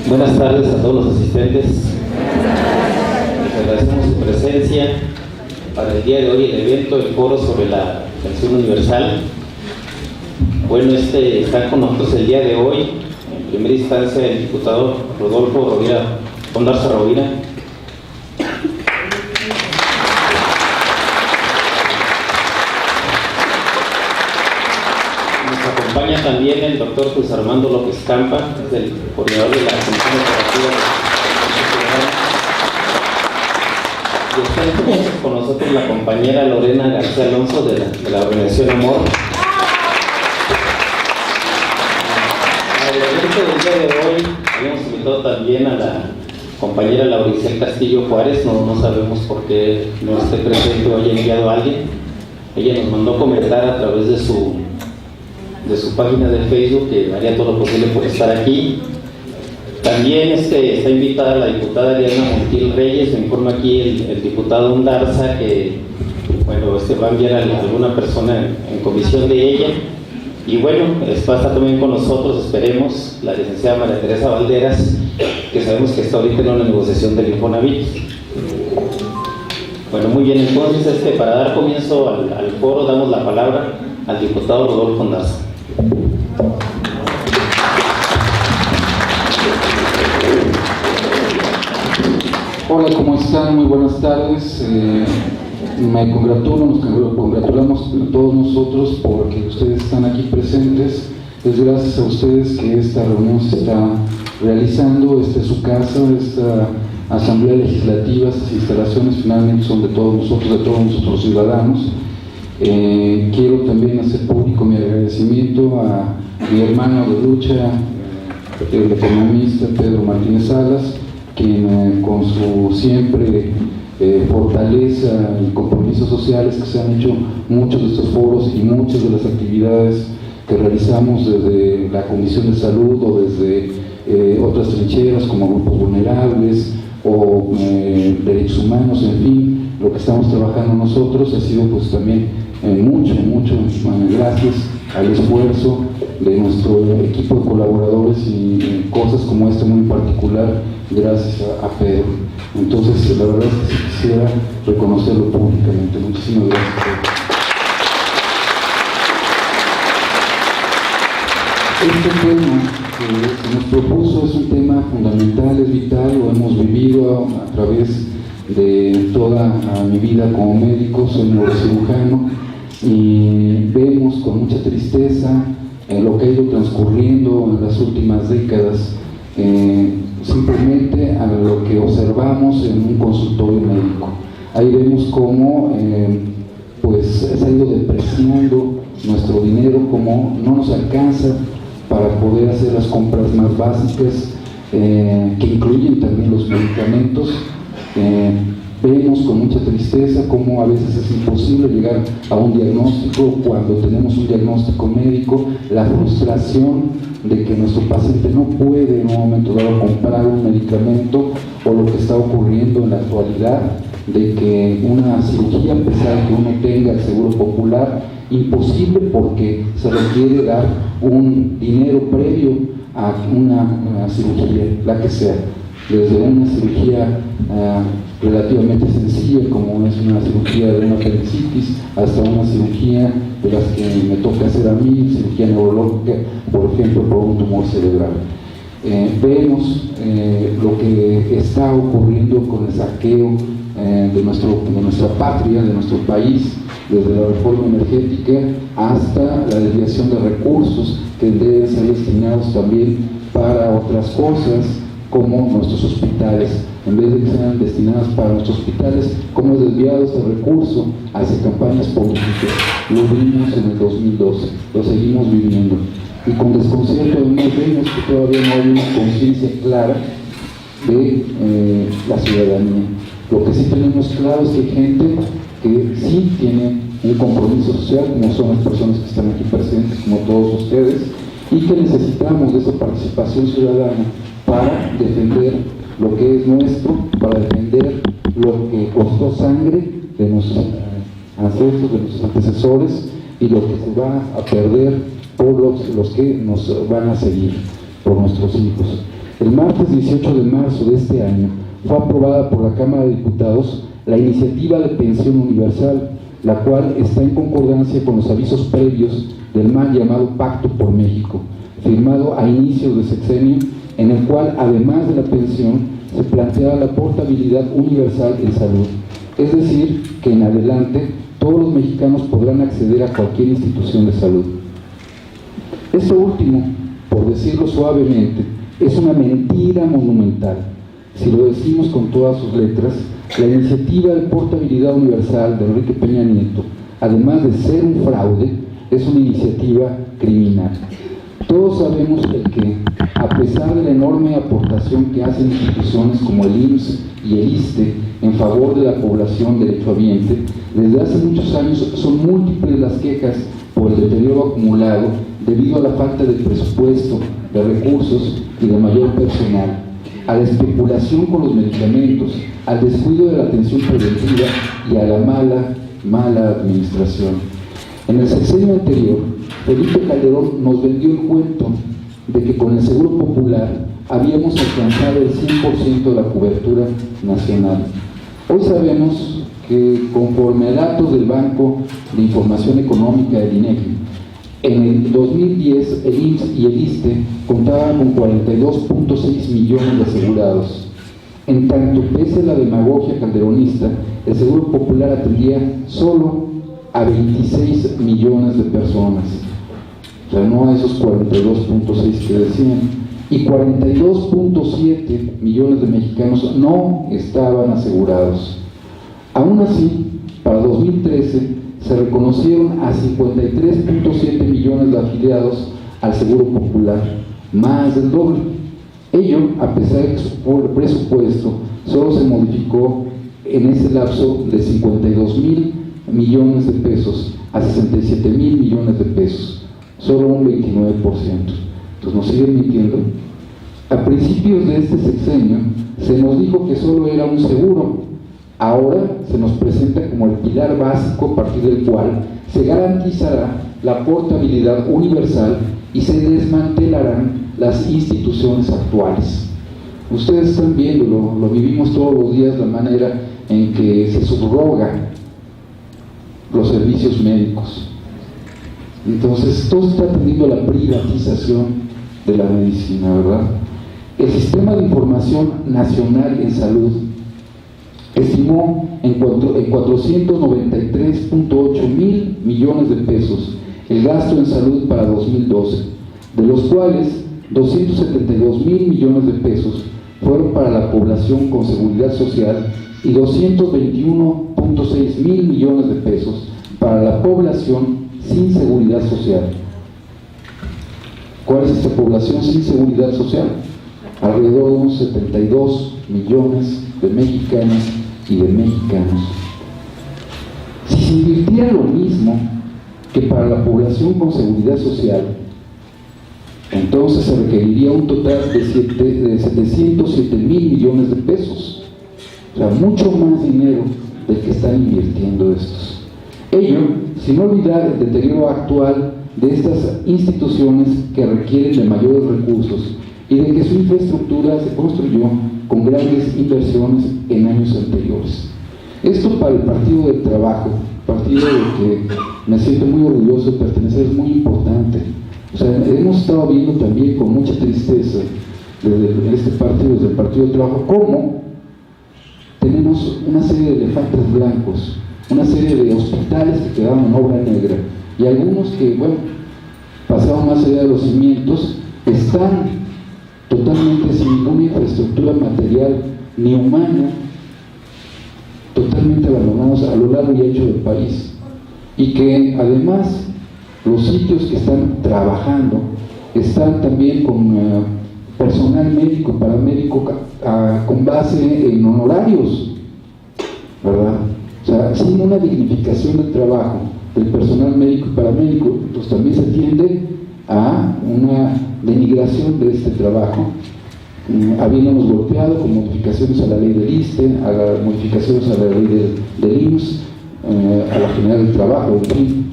Buenas tardes a todos los asistentes. Les agradecemos su presencia para el día de hoy, el evento, el foro sobre la pensión universal. Bueno, está con nosotros el día de hoy, en primera instancia, el diputado Rodolfo Ondarza Rovira. Acompaña también el doctor José Armando López Campa, es el coordinador de la Comisión Operativa de y está con nosotros la compañera Lorena García Alonso de la organización Amor. Al evento del día de hoy habíamos invitado también a la compañera Lauricel Castillo Juárez, no sabemos por qué no esté presente o haya enviado a alguien. Ella nos mandó comentar a través de su página de Facebook que haría todo lo posible por estar aquí. También está invitada la diputada Ariadna Montiel Reyes. Me informa aquí el diputado Ondarza que va a enviar a alguna persona en comisión de ella. Y bueno, va a estar también con nosotros, esperemos, la licenciada María Teresa Valderas, que sabemos que está ahorita en una negociación del Infonavit. Bueno, muy bien, entonces para dar comienzo al foro damos la palabra al diputado Rodolfo Ondarza. Hola, ¿cómo están? Muy buenas tardes. Nos congratulamos todos nosotros porque ustedes están aquí presentes. Es gracias a ustedes que esta reunión se está realizando. Esta es su casa, esta Asamblea Legislativa, estas instalaciones finalmente son de todos nosotros ciudadanos. Quiero también hacer público mi agradecimiento a mi hermano de lucha, el economista Pedro Martínez Salas, quien con su siempre fortaleza y compromisos sociales que se han hecho muchos de estos foros y muchas de las actividades que realizamos desde la Comisión de Salud o desde otras trincheras como grupos vulnerables o derechos humanos, en fin, lo que estamos trabajando nosotros ha sido pues también mucho gracias al esfuerzo de nuestro equipo de colaboradores y cosas como esta muy particular, gracias a Pedro. Entonces, la verdad es que sí quisiera reconocerlo públicamente. Muchísimas gracias, Pedro. Este tema que se nos propuso es un tema fundamental, es vital, lo hemos vivido a través de toda mi vida como médico, soy neurocirujano, y vemos con mucha tristeza lo que ha ido transcurriendo en las últimas décadas, simplemente a lo que observamos en un consultorio médico. Ahí vemos cómo se ha ido depreciando nuestro dinero, cómo no nos alcanza para poder hacer las compras más básicas, que incluyen también los medicamentos. Vemos con mucha tristeza cómo a veces es imposible llegar a un diagnóstico cuando tenemos un diagnóstico médico, la frustración de que nuestro paciente no puede en un momento dado comprar un medicamento, o lo que está ocurriendo en la actualidad de que una cirugía, a pesar de que uno tenga el seguro popular, imposible porque se requiere dar un dinero previo a una cirugía, la que sea, desde una cirugía relativamente sencilla como es una cirugía de una apendicitis hasta una cirugía de las que me toca hacer a mí, cirugía neurológica, por ejemplo, por un tumor cerebral. Vemos lo que está ocurriendo con el saqueo de nuestra patria, de nuestro país, desde la reforma energética hasta la desviación de recursos que deben ser destinados también para otras cosas, como nuestros hospitales. En vez de que sean destinadas para nuestros hospitales, como es desviado este recurso hacia campañas políticas. Lo vimos en el 2012, lo seguimos viviendo. Y con desconcierto además vemos que todavía no hay una conciencia clara de la ciudadanía. Lo que sí tenemos claro es que hay gente que sí tiene un compromiso social, como son las personas que están aquí presentes, como todos ustedes, y que necesitamos de esa participación ciudadana para defender lo que es nuestro, para defender lo que costó sangre de nuestros ancestros, de nuestros antecesores, y lo que se va a perder por los que nos van a seguir, por nuestros hijos. El martes 18 de marzo de este año fue aprobada por la Cámara de Diputados la iniciativa de pensión universal, la cual está en concordancia con los avisos previos del mal llamado Pacto por México, firmado a inicios de sexenio, en el cual, además de la pensión, se planteaba la portabilidad universal en salud. Es decir, que en adelante todos los mexicanos podrán acceder a cualquier institución de salud. Esto último, por decirlo suavemente, es una mentira monumental. Si lo decimos con todas sus letras, la iniciativa de portabilidad universal de Enrique Peña Nieto, además de ser un fraude, es una iniciativa criminal. Todos sabemos que, a pesar de la enorme aportación que hacen instituciones como el IMSS y el ISSSTE en favor de la población derechohabiente, desde hace muchos años son múltiples las quejas por el deterioro acumulado debido a la falta de presupuesto, de recursos y de mayor personal, a la especulación con los medicamentos, al descuido de la atención preventiva y a la mala administración. En el sexenio anterior, Felipe Calderón nos vendió el cuento de que con el Seguro Popular habíamos alcanzado el 100% de la cobertura nacional. Hoy sabemos que, conforme a datos del Banco de Información Económica del INEGI, en el 2010 el IMSS y el ISSSTE contaban con 42.6 millones de asegurados. En tanto, pese a la demagogia calderonista, el Seguro Popular atendía solo a 26 millones de personas, o sea, no a esos 42.6 que decían, y 42.7 millones de mexicanos no estaban asegurados. Aún así, para 2013 se reconocieron a 53.7 millones de afiliados al Seguro Popular, más del doble. Ello, a pesar de que su presupuesto solo se modificó en ese lapso de 52,000 millones de pesos a 67,000 millones de pesos, solo un 29%. Entonces nos siguen mintiendo. A principios de este sexenio se nos dijo que solo era un seguro. Ahora se nos presenta como el pilar básico a partir del cual se garantizará la portabilidad universal y se desmantelarán las instituciones actuales. Ustedes están viendo, lo vivimos todos los días, la manera en que se subrogan los servicios médicos. Entonces, todo está tendiendo a la privatización de la medicina, ¿verdad? El Sistema de Información Nacional en Salud estimó en 493.8 mil millones de pesos el gasto en salud para 2012, de los cuales 272,000 millones de pesos fueron para la población con seguridad social y 221.6 mil millones de pesos para la población sin seguridad social. ¿Cuál es esta población sin seguridad social? Alrededor de unos 72 millones de mexicanas y de mexicanos. Si se invirtiera lo mismo que para la población con seguridad social, entonces se requeriría un total de 707,000 millones de pesos, o sea, mucho más dinero del que están invirtiendo estos. Ello, sin olvidar el deterioro actual de estas instituciones que requieren de mayores recursos y de que su infraestructura se construyó con grandes inversiones en años anteriores. Esto para el Partido del Trabajo, partido del que me siento muy orgulloso de pertenecer, es muy importante. O sea, hemos estado viendo también con mucha tristeza desde este partido, desde el Partido del Trabajo, cómo tenemos una serie de elefantes blancos, una serie de hospitales que quedaron en obra negra, y algunos que, bueno, pasaron más allá de los cimientos, están totalmente sin ninguna infraestructura material ni humana, totalmente abandonados a lo largo y ancho del país, y que además los sitios que están trabajando están también con personal médico, paramédico, con base en honorarios, ¿verdad? O sea, sin una dignificación del trabajo del personal médico y paramédico, pues también se tiende a una denigración de este trabajo, habiéndonos golpeado con modificaciones a la ley del ISSSTE, a las modificaciones a la ley del IMSS, a la General del Trabajo, en fin.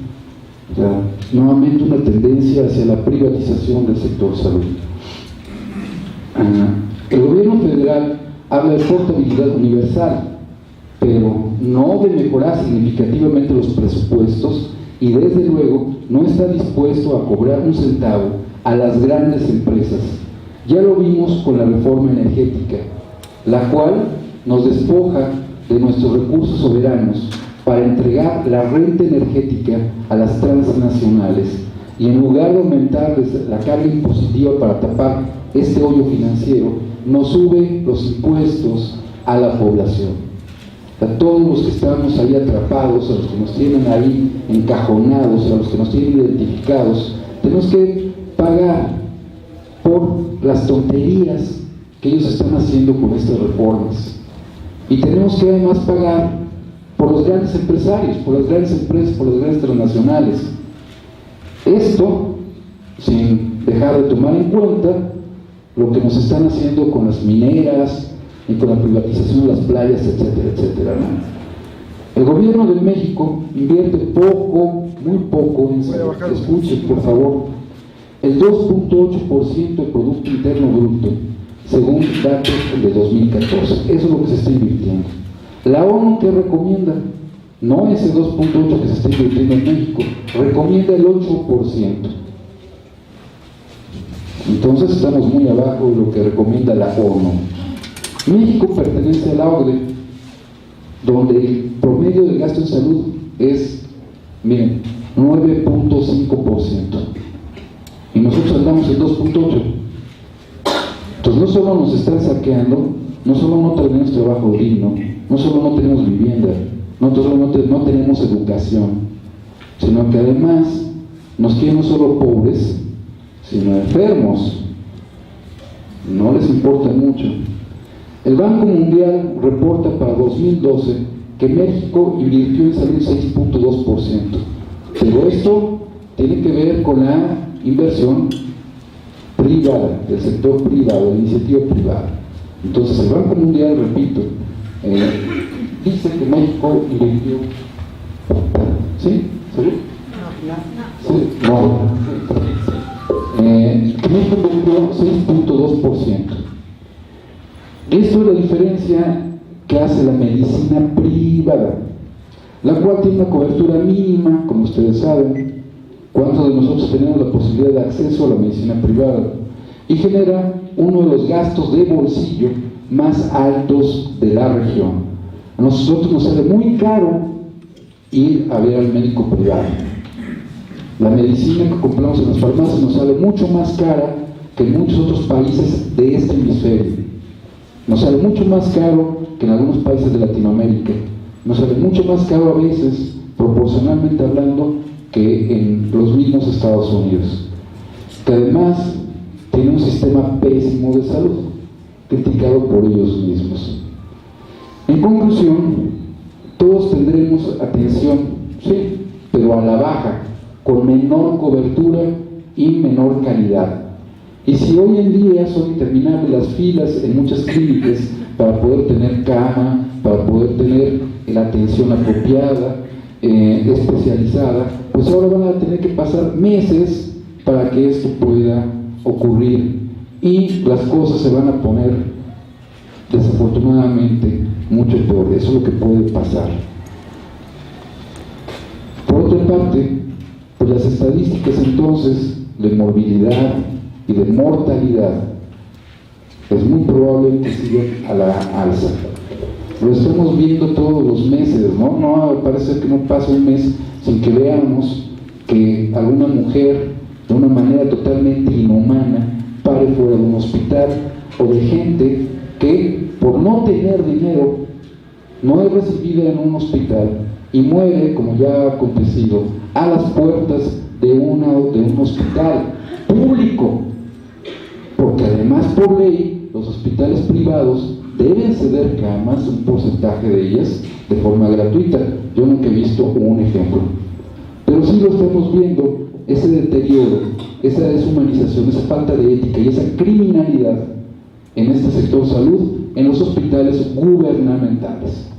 O sea, nuevamente una tendencia hacia la privatización del sector salud. El gobierno federal habla de portabilidad universal, pero no de mejorar significativamente los presupuestos y desde luego no está dispuesto a cobrar un centavo a las grandes empresas. Ya lo vimos con la reforma energética, la cual nos despoja de nuestros recursos soberanos para entregar la renta energética a las transnacionales y en lugar de aumentarles la carga impositiva para tapar este hoyo financiero, nos sube los impuestos a la población. A todos los que estamos ahí atrapados, a los que nos tienen ahí encajonados, a los que nos tienen identificados, tenemos que pagar por las tonterías que ellos están haciendo con estas reformas. Y tenemos que además pagar por los grandes empresarios, por las grandes empresas, por las grandes transnacionales. Esto sin dejar de tomar en cuenta lo que nos están haciendo con las mineras y con la privatización de las playas, etcétera, etcétera, ¿no? El gobierno de México invierte poco, muy poco en salud. Escuchen, por favor, el 2.8% del Producto Interno Bruto, según datos de 2014. Eso es lo que se está invirtiendo. La ONU, ¿qué recomienda? No ese 2.8 que se está invirtiendo en México, recomienda el 8%. Entonces estamos muy abajo de lo que recomienda la ONU. México pertenece a la OCDE, donde el promedio del gasto en salud es, miren, 9.5%. Y nosotros andamos en 2.8%. Entonces no solo nos están saqueando, no solo no tenemos trabajo digno, no solo no tenemos vivienda, no solo no tenemos educación, sino que además nos quieren no solo pobres, sino enfermos. No les importa mucho. El Banco Mundial reporta para 2012 que México invirtió en salud 6.2%, pero esto tiene que ver con la inversión privada, del sector privado, de la iniciativa privada. Entonces el Banco Mundial, repito, dice que México invirtió, ¿sí? ¿Seguro? Sí, no. Que México invirtió 6.2%. Esto es la diferencia que hace la medicina privada, la cual tiene una cobertura mínima, como ustedes saben. ¿Cuántos de nosotros tenemos la posibilidad de acceso a la medicina privada? Y genera uno de los gastos de bolsillo más altos de la región. A nosotros nos sale muy caro ir a ver al médico privado. La medicina que compramos en las farmacias nos sale mucho más cara que en muchos otros países de este hemisferio. Nos sale mucho más caro que en algunos países de Latinoamérica. Nos sale mucho más caro a veces, proporcionalmente hablando, que en los mismos Estados Unidos. Que además tiene un sistema pésimo de salud, criticado por ellos mismos. En conclusión, todos tendremos atención, sí, pero a la baja, con menor cobertura y menor calidad. Y si hoy en día son interminables las filas en muchas clínicas para poder tener cama, para poder tener la atención apropiada, especializada, pues ahora van a tener que pasar meses para que esto pueda ocurrir y las cosas se van a poner desafortunadamente mucho peor. Eso es lo que puede pasar. Por otra parte, pues las estadísticas entonces de morbilidad y de mortalidad es muy probable que sigan a la alza. Lo estamos viendo todos los meses, ¿no? No parece que no pasa un mes sin que veamos que alguna mujer de una manera totalmente inhumana pare fuera de un hospital, o de gente que por no tener dinero no es recibida en un hospital y muere, como ya ha acontecido, a las puertas de un hospital público, porque además por ley los hospitales privados deben ceder camas, un porcentaje de ellas, de forma gratuita. Yo nunca he visto un ejemplo, pero sí lo estamos viendo, ese deterioro, esa deshumanización, esa falta de ética y esa criminalidad en este sector salud, en los hospitales gubernamentales.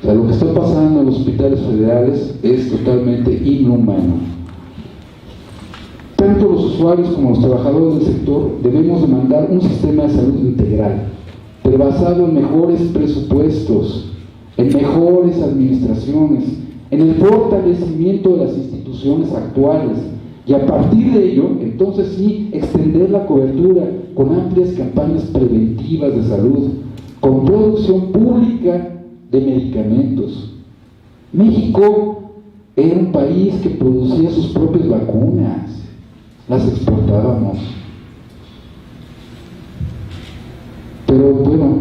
O sea, lo que está pasando en los hospitales federales es totalmente inhumano. Tanto los usuarios como los trabajadores del sector debemos demandar un sistema de salud integral, pero basado en mejores presupuestos, en mejores administraciones, en el fortalecimiento de las instituciones actuales, y a partir de ello, entonces sí, extender la cobertura con amplias campañas preventivas de salud, con producción pública de medicamentos. México era un país que producía sus propias vacunas, las exportábamos. Pero bueno,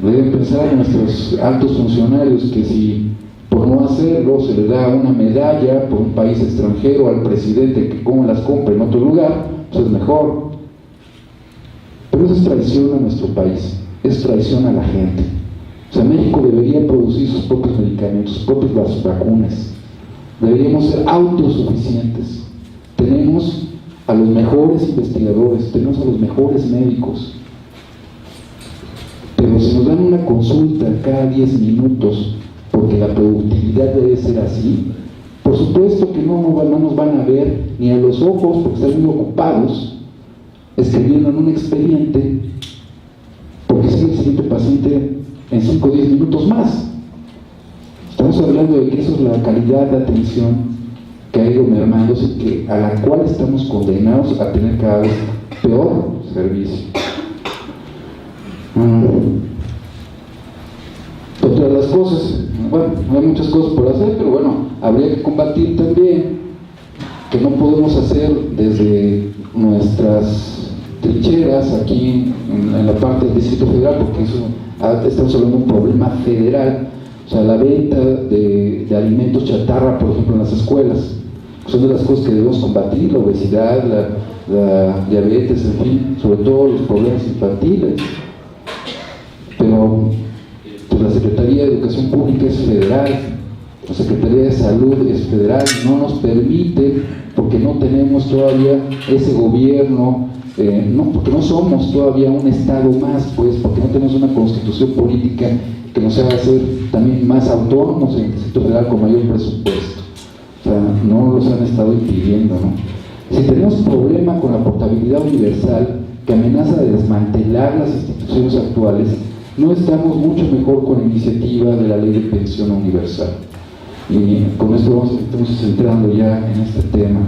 deben pensar nuestros altos funcionarios que si por no hacerlo se le da una medalla por un país extranjero al presidente que como las compra en otro lugar, pues es mejor. Pero eso es traición a nuestro país, es traición a la gente. O sea, México debería producir sus propios medicamentos, sus propias vacunas. Deberíamos ser autosuficientes. Tenemos a los mejores investigadores, tenemos a los mejores médicos. Pero si nos dan una consulta cada 10 minutos, porque la productividad debe ser así, por supuesto que no nos van a ver ni a los ojos porque están muy ocupados escribiendo en un expediente, porque sigue el siguiente paciente en 5 o 10 minutos más. Estamos hablando de que eso es la calidad de atención que ha ido mermándose y a la cual estamos condenados a tener cada vez peor servicio. Otra de las cosas, bueno, no hay muchas cosas por hacer, pero bueno, habría que combatir también que no podemos hacer desde nuestras trincheras aquí en la parte del Distrito Federal, porque eso estamos hablando de un problema federal. O sea, la venta de alimentos chatarra, por ejemplo, en las escuelas, son de las cosas que debemos combatir: la obesidad, la diabetes, en fin, sobre todo los problemas infantiles. Pero pues la Secretaría de Educación Pública es federal, la Secretaría de Salud es federal, no nos permite, porque no tenemos todavía ese gobierno, porque no somos todavía un estado más, pues, porque no tenemos una constitución política que nos haga ser también más autónomos en el Distrito Federal con mayor presupuesto. O sea, no los han estado impidiendo, ¿no? Si tenemos problema con la portabilidad universal que amenaza de desmantelar las instituciones actuales, no estamos mucho mejor con la iniciativa de la Ley de Pensión Universal. Y con esto estamos entrando ya en este tema.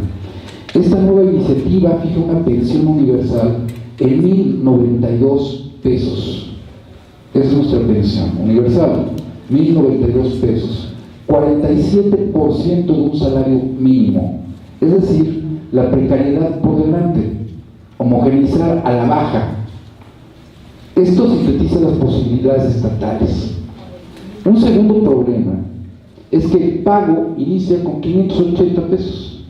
Esta nueva iniciativa fija una pensión universal en 1,092 pesos. Esa es nuestra pensión universal, 1,092 pesos, 47% de un salario mínimo. Es decir, la precariedad por delante, homogeneizar a la baja. Esto sintetiza las posibilidades estatales. Un segundo problema es que el pago inicia con 580 pesos.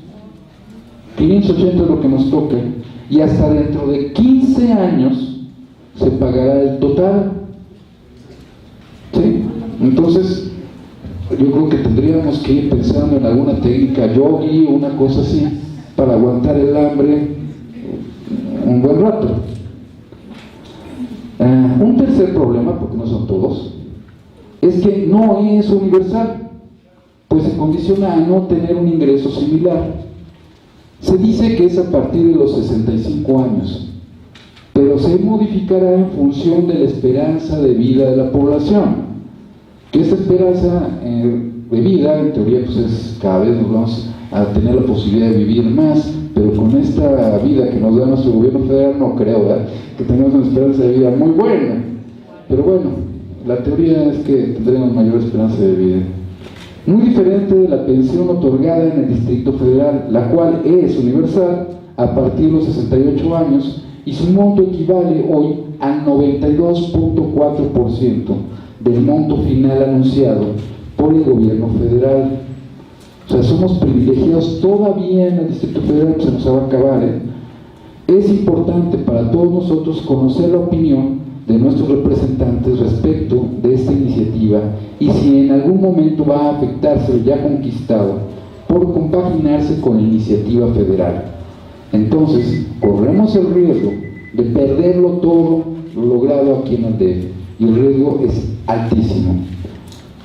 580 es lo que nos toca, y hasta dentro de 15 años se pagará el total. ¿Sí? Entonces, yo creo que tendríamos que ir pensando en alguna técnica yogi o una cosa así para aguantar el hambre un buen rato. Un tercer problema, porque no son todos, es que no es universal, pues se condiciona a no tener un ingreso similar. Se dice que es a partir de los 65 años, pero se modificará en función de la esperanza de vida de la población, que esta esperanza de vida, en teoría, pues es cada vez nos vamos a tener la posibilidad de vivir más, pero con esta vida que nos da nuestro gobierno federal no creo, ¿verdad?, que tengamos una esperanza de vida muy buena. Pero bueno, la teoría es que tendremos mayor esperanza de vida. Muy diferente de la pensión otorgada en el Distrito Federal, la cual es universal a partir de los 68 años y su monto equivale hoy al 92.4% del monto final anunciado por el gobierno federal. O sea, somos privilegiados todavía en el Distrito Federal, se nos va a acabar, ¿eh? Es importante para todos nosotros conocer la opinión de nuestros representantes respecto de esta iniciativa y si en algún momento va a afectarse lo ya conquistado por compaginarse con la iniciativa federal. Entonces, corremos el riesgo de perderlo todo lo logrado aquí en el DF, y el riesgo es altísimo.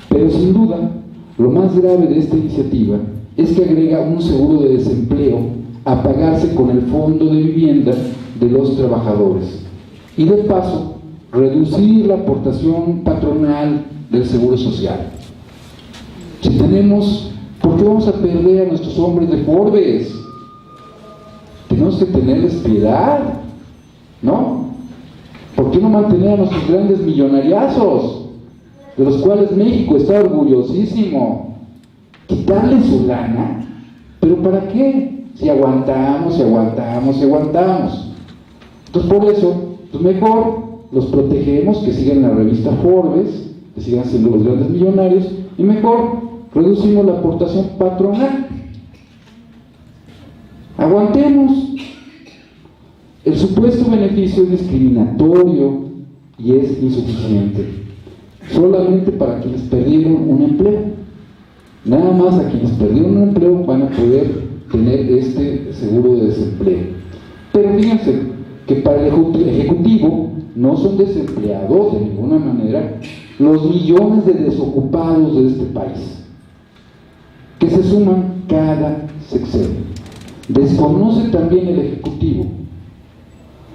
Pero sin duda, lo más grave de esta iniciativa es que agrega un seguro de desempleo a pagarse con el fondo de vivienda de los trabajadores. Y de paso, reducir la aportación patronal del Seguro Social. Si tenemos, ¿por qué vamos a perder a nuestros hombres de Forbes? Tenemos que tenerles piedad, ¿no? ¿Por qué no mantener a nuestros grandes millonariazos, de los cuales México está orgullosísimo? Quitarles su lana, ¿pero para qué? Si aguantamos, Entonces por eso, pues mejor los protegemos, que sigan la revista Forbes, que sigan siendo los grandes millonarios, y mejor reducimos la aportación patronal. Aguantemos. El supuesto beneficio es discriminatorio y es insuficiente, solamente para quienes perdieron un empleo. Nada más a quienes perdieron un empleo van a poder tener este seguro de desempleo. Pero fíjense que para el Ejecutivo no son desempleados de ninguna manera los millones de desocupados de este país, que se suman cada sexenio. Desconoce también el Ejecutivo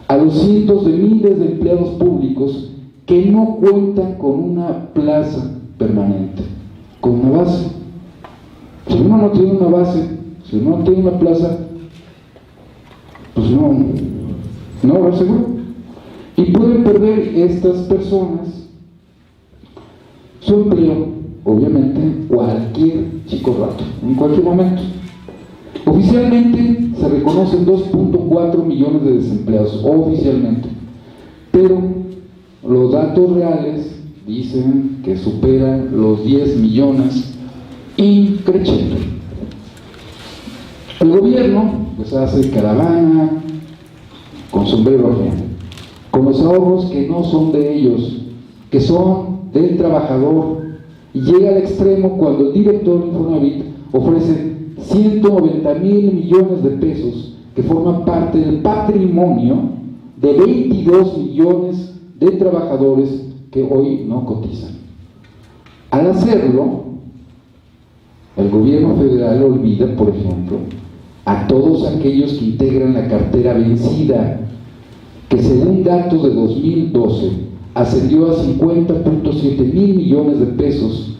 a los cientos de miles de empleados públicos que no cuentan con una plaza permanente, con una base. Si uno no tiene una base, si uno no tiene una plaza, pues no va a haber seguro. Y pueden perder estas personas su empleo, obviamente, cualquier chico rato, en cualquier momento. Oficialmente se reconocen 2.4 millones de desempleados, oficialmente, pero los datos reales dicen que superan los 10 millones y creciendo. El gobierno pues hace caravana con sombrero ajeno, con los ahorros que no son de ellos, que son del trabajador, y llega al extremo cuando el director Infonavit ofrece 190,000 millones de pesos que forman parte del patrimonio de 22 millones de trabajadores que hoy no cotizan. Al hacerlo, el gobierno federal olvida, por ejemplo, a todos aquellos que integran la cartera vencida, que según datos de 2012 ascendió a 50.7 mil millones de pesos,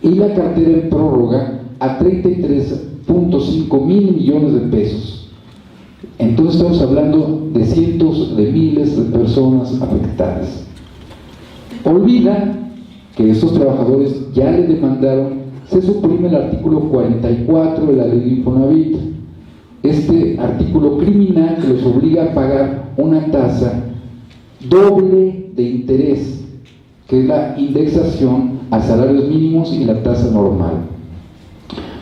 y la cartera en prórroga a 33.5 mil millones de pesos. Entonces estamos hablando de cientos de miles de personas afectadas. Olvida que estos trabajadores ya le demandaron, se suprime el artículo 44 de la ley de Infonavit, este artículo criminal que los obliga a pagar una tasa doble de interés, que es la indexación a salarios mínimos y la tasa normal,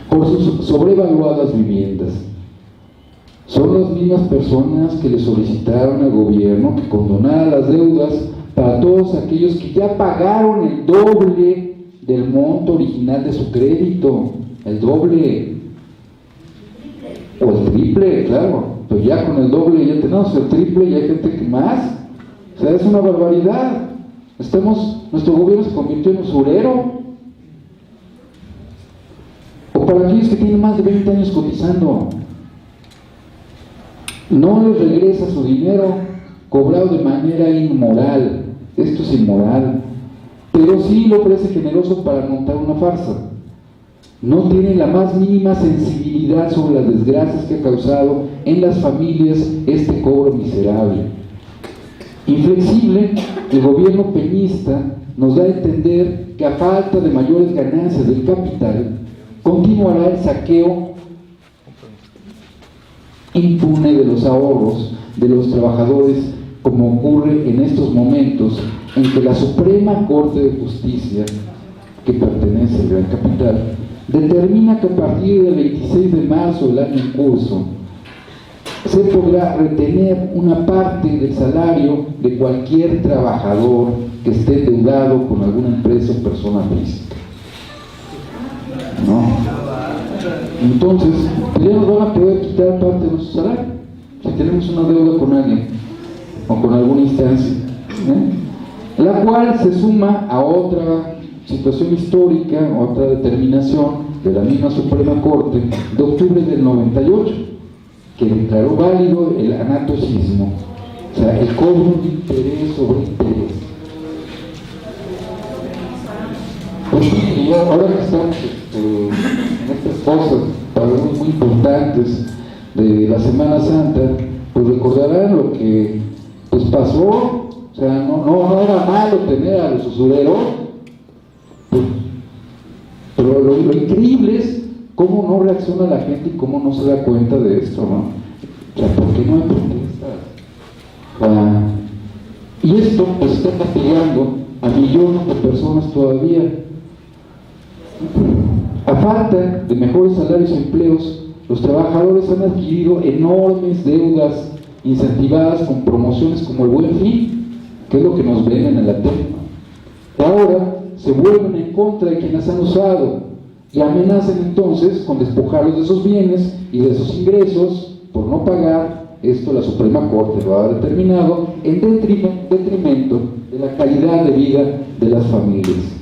por sus sobrevaluadas viviendas. Son las mismas personas que le solicitaron al gobierno que condonara las deudas para todos aquellos que ya pagaron el doble del monto original de su crédito, el doble o el triple, claro, pero ya con el doble ya tenemos el triple y hay gente que más. O sea, es una barbaridad. Nuestro gobierno se convirtió en usurero. O para aquellos que tienen más de 20 años cotizando, no les regresa su dinero cobrado de manera inmoral. Esto es inmoral, pero sí lo ofrece generoso para montar una farsa. No tiene la más mínima sensibilidad sobre las desgracias que ha causado en las familias este cobro miserable. Inflexible, el gobierno peñista nos da a entender que a falta de mayores ganancias del capital, continuará el saqueo impune de los ahorros de los trabajadores, como ocurre en estos momentos en que la Suprema Corte de Justicia, que pertenece al gran capital, determina que a partir del 26 de marzo del año en curso se podrá retener una parte del salario de cualquier trabajador que esté endeudado con alguna empresa o persona física. ¿No? Entonces, pues ya nos van a poder quitar parte de nuestro salario si tenemos una deuda con alguien o con alguna instancia, la cual se suma a otra situación histórica, otra determinación de la misma Suprema Corte de octubre del 98, que declaró válido el anatocismo, o sea, el cobro de interés sobre interés. Pues sí, ahora que estamos en estas cosas, para mí muy importantes de la Semana Santa, pues recordarán lo que pues pasó. O sea, no era malo tener a los usureros, pues, pero lo increíble es cómo no reacciona la gente y cómo no se da cuenta de esto, ¿no? O sea, ¿por qué no hay protestas? Y esto pues está castigando a millones de personas todavía. A falta de mejores salarios y empleos, los trabajadores han adquirido enormes deudas incentivadas con promociones como el Buen Fin, que es lo que nos venden en la tele. Ahora se vuelven en contra de quienes han usado y amenazan entonces con despojarlos de esos bienes y de esos ingresos por no pagar. Esto la Suprema Corte lo ha determinado en detrimento de la calidad de vida de las familias.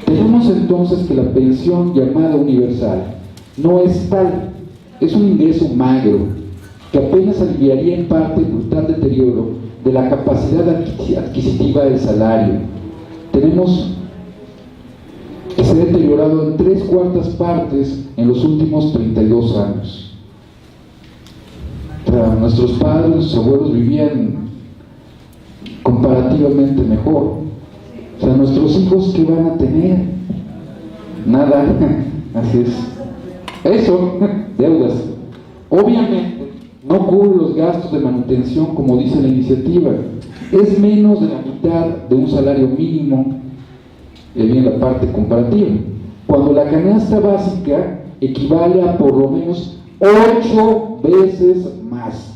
Tenemos entonces que la pensión llamada universal no es tal, es un ingreso magro que apenas aliviaría en parte el brutal deterioro de la capacidad adquisitiva del salario. Tenemos que se ha deteriorado en 3/4 partes en los últimos 32 años. Nuestros padres, nuestros abuelos vivían comparativamente mejor. O sea, nuestros hijos, ¿qué van a tener? Nada. Así es. Eso, deudas. Obviamente, no cubre los gastos de manutención como dice la iniciativa. Es menos de la mitad de un salario mínimo, en la parte comparativa. Cuando la canasta básica equivale a por lo menos 8 veces más.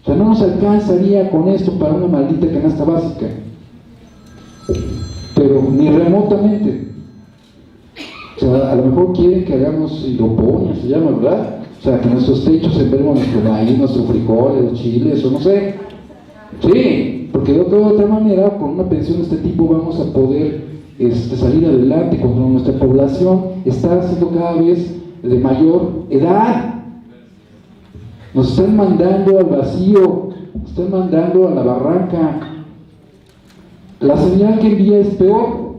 O sea, no nos alcanzaría con esto para una maldita canasta básica, pero ni remotamente. O sea, a lo mejor quieren que hagamos hidroponía, se llama, ¿verdad? O sea, que nuestros techos sembremos nuestro maíz, nuestros frijoles, los chiles, o no sé. Sí, porque de otra manera, con una pensión de este tipo vamos a poder salir adelante cuando nuestra población está siendo cada vez de mayor edad. Nos están mandando al vacío, nos están mandando a la barranca. La señal que envía es peor,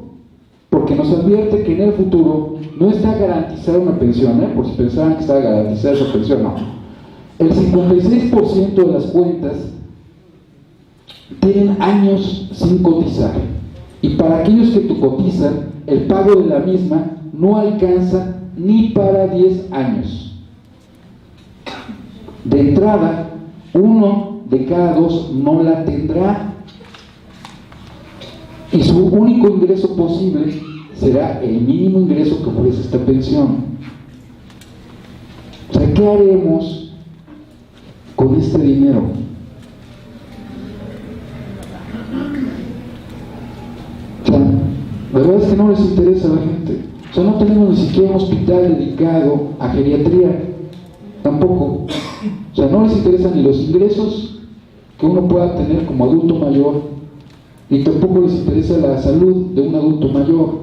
porque nos advierte que en el futuro no está garantizada una pensión, por si pensaban que estaba garantizada esa pensión, no. El 56% de las cuentas tienen años sin cotizar, y para aquellos que cotizan, el pago de la misma no alcanza ni para 10 años. De entrada, 1 de cada 2 no la tendrá, y su único ingreso posible será el mínimo ingreso que ofrece esta pensión. O sea, ¿qué haremos con este dinero? O sea, la verdad es que no les interesa a la gente. O sea, no tenemos ni siquiera un hospital dedicado a geriatría, tampoco. O sea, no les interesan ni los ingresos que uno pueda tener como adulto mayor, y tampoco les interesa la salud de un adulto mayor.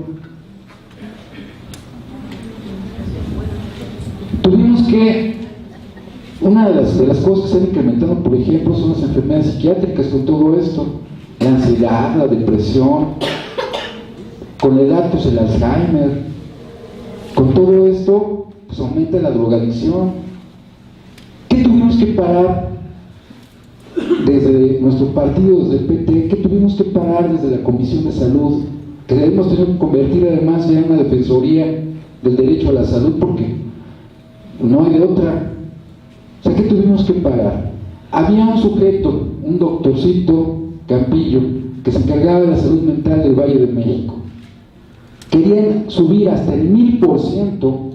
Tuvimos que, una de las cosas que se han incrementado, por ejemplo, son las enfermedades psiquiátricas con todo esto, la ansiedad, la depresión, con la edad pues el Alzheimer. Con todo esto pues aumenta la drogadicción. ¿Qué tuvimos que parar desde nuestro partido, desde el PT? ¿Qué tuvimos que parar desde la Comisión de Salud? Que hemos tenido que convertir además ya en una defensoría del derecho a la salud, porque no hay de otra. O sea, ¿qué tuvimos que parar? Había un sujeto, un doctorcito Campillo, que se encargaba de la salud mental del Valle de México. Querían subir hasta el 1000%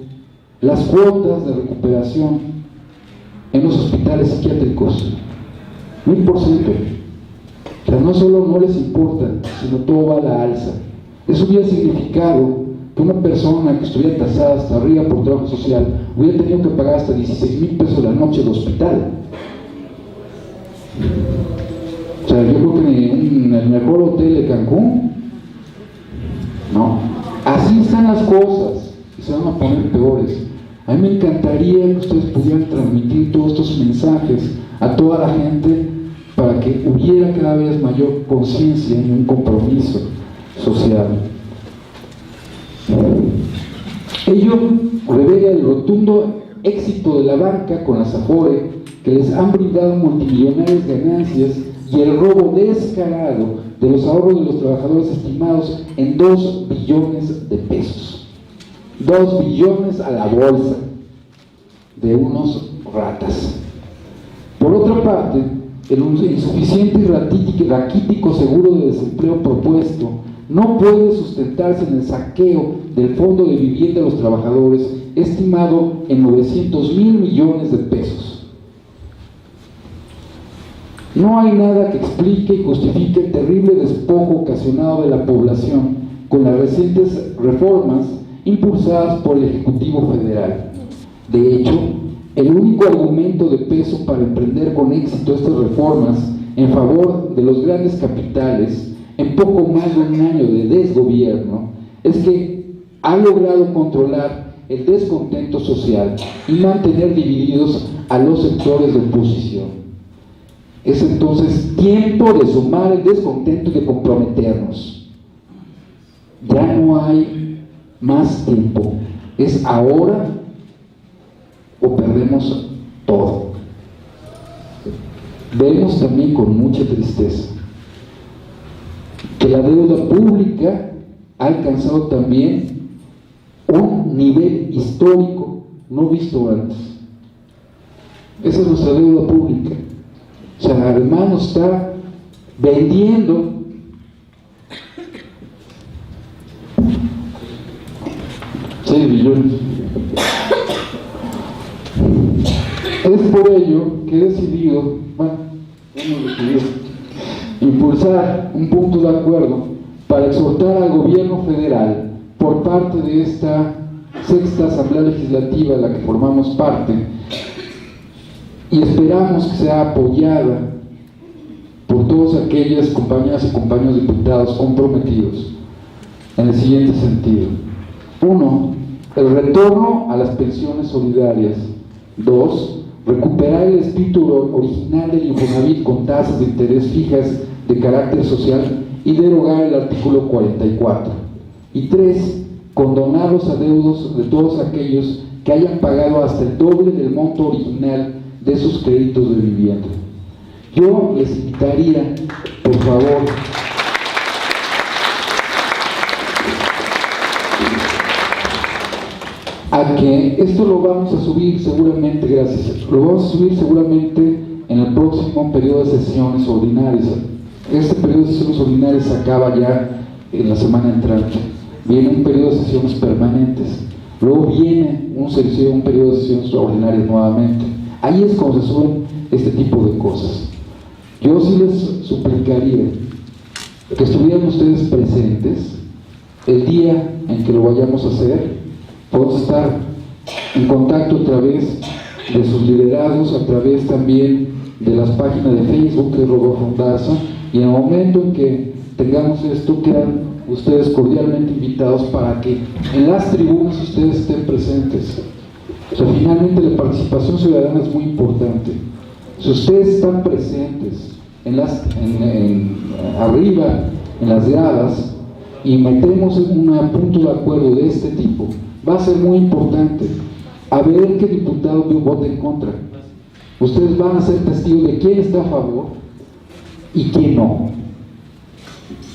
las cuotas de recuperación en los hospitales psiquiátricos. 1000%. O sea, no solo no les importa, sino todo va a la alza. Eso hubiera significado que una persona que estuviera tasada hasta arriba por trabajo social hubiera tenido que pagar hasta 16,000 pesos la noche del hospital. O sea, yo creo que en el mejor hotel de Cancún, no. Así están las cosas, y se van a poner peores. A mí me encantaría que ustedes pudieran transmitir todos estos mensajes a toda la gente para que hubiera cada vez mayor conciencia y un compromiso social. Ello revela el rotundo éxito de la banca con las Afore, que les han brindado multimillonarias ganancias, y el robo descarado de los ahorros de los trabajadores estimados en 2 billones de pesos. 2 billones a la bolsa de unos ratas. Por otra parte, el insuficiente y raquítico seguro de desempleo propuesto no puede sustentarse en el saqueo del Fondo de Vivienda de los Trabajadores, estimado en 900,000 millones de pesos. No hay nada que explique y justifique el terrible despojo ocasionado de la población con las recientes reformas impulsadas por el Ejecutivo Federal. De hecho, el único argumento de peso para emprender con éxito estas reformas en favor de los grandes capitales en poco más de un año de desgobierno es que ha logrado controlar el descontento social y mantener divididos a los sectores de oposición. Es entonces tiempo de sumar el descontento y de comprometernos. Ya no hay más tiempo, es ahora o perdemos todo. Vemos también con mucha tristeza que la deuda pública ha alcanzado también un nivel histórico no visto antes. Esa es nuestra deuda pública. O sea, además nos está vendiendo $6 billones. Es por ello que he decidido, impulsar un punto de acuerdo para exhortar al gobierno federal, por parte de esta 6ª Asamblea Legislativa de la que formamos parte, y esperamos que sea apoyada por todas aquellas compañeras y compañeros diputados comprometidos en el siguiente sentido: 1. El retorno a las pensiones solidarias. 2. Recuperar el espíritu original del Infonavit con tasas de interés fijas de carácter social y derogar el artículo 44. Y 3. Condonar los adeudos de todos aquellos que hayan pagado hasta el doble del monto original de sus créditos de vivienda. Yo les invitaría, por favor, a que esto lo vamos a subir seguramente, lo vamos a subir seguramente en el próximo periodo de sesiones ordinarias. Este periodo de sesiones ordinarias acaba ya en la semana entrante. Viene un periodo de sesiones permanentes, luego viene un periodo de sesiones ordinarias nuevamente. Ahí es cuando se suben este tipo de cosas. Yo sí les suplicaría que estuvieran ustedes presentes el día en que lo vayamos a hacer. Podemos estar en contacto a través de sus liderazgos, a través también de las páginas de Facebook de Rodolfo Ondarza, y en el momento en que tengamos esto, quedan ustedes cordialmente invitados para que en las tribunas ustedes estén presentes. O sea, finalmente la participación ciudadana es muy importante. Si ustedes están presentes arriba en las gradas y metemos un punto de acuerdo de este tipo, va a ser muy importante a ver qué diputado vote en contra. Ustedes van a ser testigos de quién está a favor y quién no.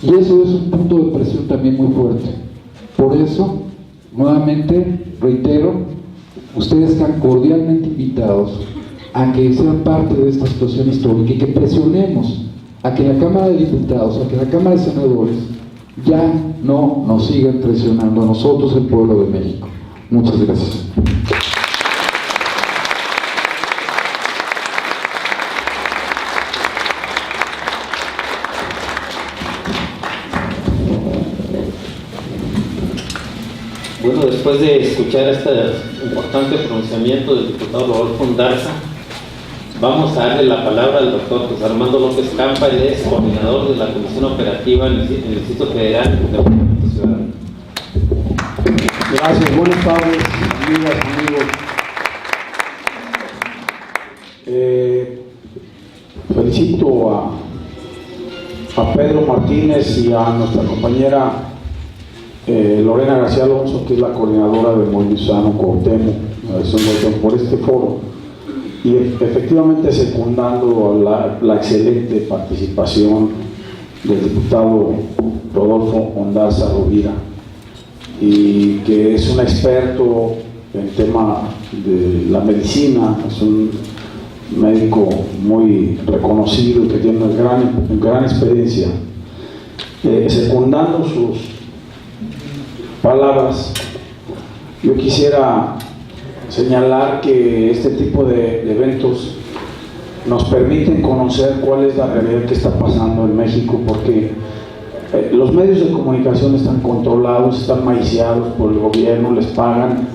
Y eso es un punto de presión también muy fuerte. Por eso, nuevamente, reitero, ustedes están cordialmente invitados a que sean parte de esta situación histórica y que presionemos a que la Cámara de Diputados, a que la Cámara de Senadores ya no nos sigan presionando a nosotros, el pueblo de México. Muchas gracias. Bueno, después de escuchar este importante pronunciamiento del diputado Rodolfo Ondarza, vamos a darle la palabra al doctor José Armando López Campa. Él es coordinador de la Comisión Operativa en el Instituto Federal de Movimiento Ciudadano. Gracias, buenas tardes. amigas, amigos. Felicito a Pedro Martínez y a nuestra compañera Lorena García Alonso, que es la coordinadora del Movimiento Ciudadano Cuauhtémoc, por este foro, y efectivamente secundando la excelente participación del diputado Rodolfo Ondaza Rovira, y que es un experto en tema de la medicina, es un médico muy reconocido y que tiene una gran experiencia. Secundando sus palabras, yo quisiera señalar que este tipo de eventos nos permiten conocer cuál es la realidad que está pasando en México, porque los medios de comunicación están controlados, están maiciados por el gobierno, les pagan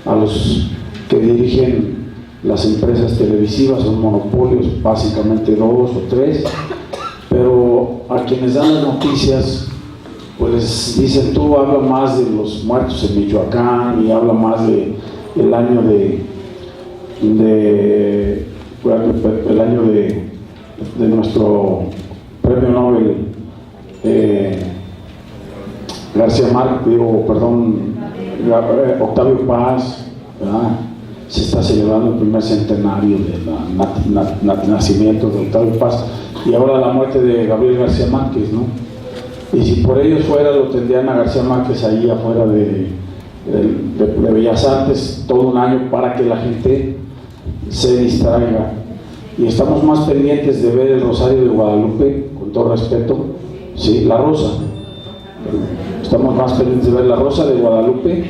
a los que dirigen las empresas televisivas, son monopolios, básicamente 2 o 3, pero a quienes dan las noticias pues dicen: tú habla más de los muertos en Michoacán y habla más del año el año de nuestro premio Nobel Octavio Paz, ¿verdad? Se está celebrando el primer centenario del nacimiento de Octavio Paz, y ahora la muerte de Gabriel García Márquez, ¿no? Y si por ellos fuera, lo tendrían a García Márquez ahí afuera de Bellas Artes todo un año para que la gente se distraiga. Y estamos más pendientes de ver el Rosario de Guadalupe, con todo respeto, ¿sí? La Rosa. Estamos más pendientes de ver la Rosa de Guadalupe,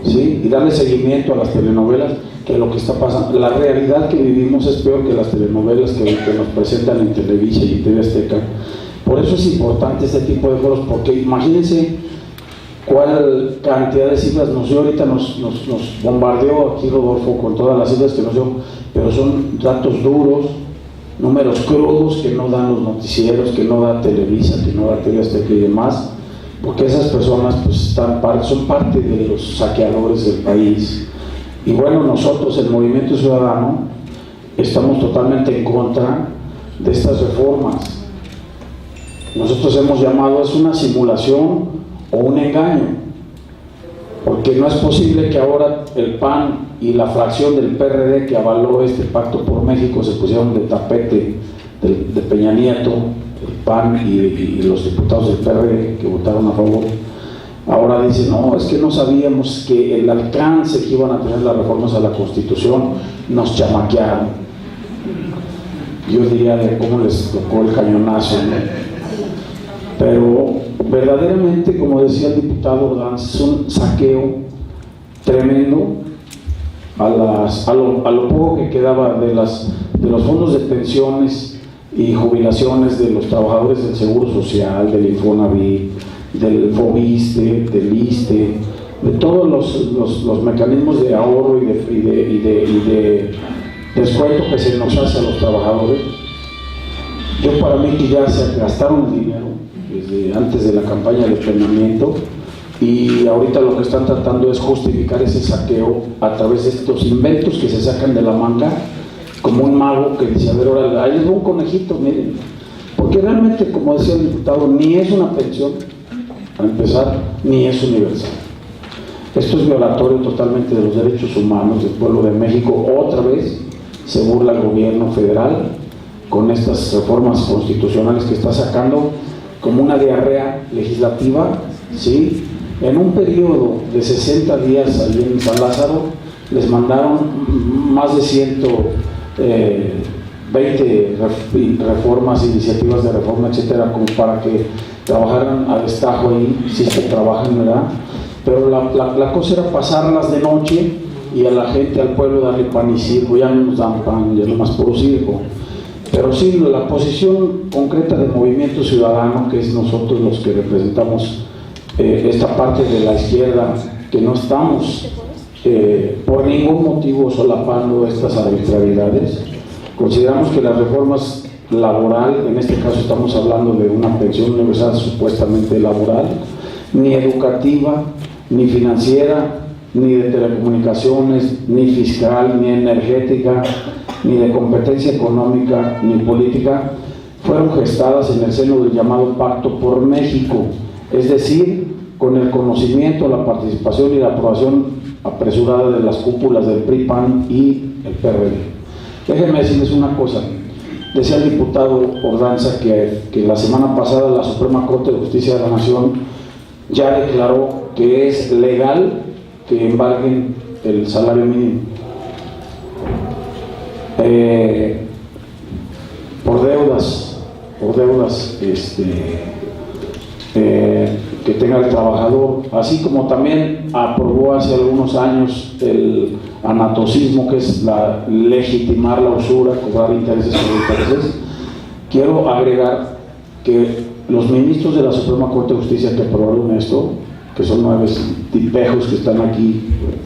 ¿sí? Y darle seguimiento a las telenovelas, que lo que está pasando. La realidad que vivimos es peor que las telenovelas que nos presentan en Televisa y TV Azteca. Por eso es importante este tipo de foros, porque imagínense cuál cantidad de cifras nos dio. Ahorita nos bombardeó aquí Rodolfo con todas las cifras que nos dio, pero son datos duros, números crudos que no dan los noticieros, que no da Televisa, que no da TV Azteca y demás, porque esas personas pues son parte de los saqueadores del país. Y bueno, nosotros, el Movimiento Ciudadano, estamos totalmente en contra de estas reformas. Nosotros hemos llamado, es una simulación o un engaño, porque no es posible que ahora el PAN y la fracción del PRD que avaló este Pacto por México se pusieron de tapete de Peña Nieto, el PAN y los diputados del PRD que votaron a favor. Ahora dicen: no, es que no sabíamos que el alcance que iban a tener las reformas a la Constitución, nos chamaquearon. Yo diría de cómo les tocó el cañonazo, ¿no? Pero verdaderamente, como decía el diputado Ordaz, es un saqueo tremendo a lo poco que quedaba de los fondos de pensiones y jubilaciones de los trabajadores del Seguro Social, del Infonavit, del Fobiste, del ISSSTE, de todos los mecanismos de ahorro y de descuento que se nos hace a los trabajadores. Yo, para mí, que ya se gastaron el dinero desde antes de la campaña de planeamiento, y ahorita lo que están tratando es justificar ese saqueo a través de estos inventos que se sacan de la manga, como un mago que dice: a ver, ahora ahí les va un conejito, miren. Porque realmente, como decía el diputado, ni es una pensión, para empezar, ni es universal. Esto es violatorio totalmente de los derechos humanos del pueblo de México. Otra vez se burla el gobierno federal con estas reformas constitucionales que está sacando como una diarrea legislativa, ¿sí? En un periodo de 60 días allí en San Lázaro les mandaron más de 120 reformas, iniciativas de reforma, etcétera, como para que trabajaran a destajo ahí, si es que trabajan, ¿verdad? Pero la cosa era pasarlas de noche y a la gente, al pueblo, darle pan y circo. Ya no nos dan pan, ya no más puro circo. Pero sí, la posición concreta del Movimiento Ciudadano, que es nosotros los que representamos esta parte de la izquierda, que no estamos por ningún motivo solapando estas arbitrariedades. Consideramos que las reformas laboral, en este caso estamos hablando de una pensión universal supuestamente laboral, ni educativa, ni financiera, ni de telecomunicaciones, ni fiscal, ni energética, ni de competencia económica, ni política, fueron gestadas en el seno del llamado Pacto por México, es decir, con el conocimiento, la participación y la aprobación apresurada de las cúpulas del PRI, PAN y el PRD. Déjenme decirles una cosa. Decía el diputado Ordanza que la semana pasada la Suprema Corte de Justicia de la Nación ya declaró que es legal que embarguen el salario mínimo por deudas que tenga el trabajador, así como también aprobó hace algunos años el anatocismo, que es legitimar la usura, cobrar intereses sobre intereses. Quiero agregar que los ministros de la Suprema Corte de Justicia que aprobaron esto, que son 9 tipejos que están aquí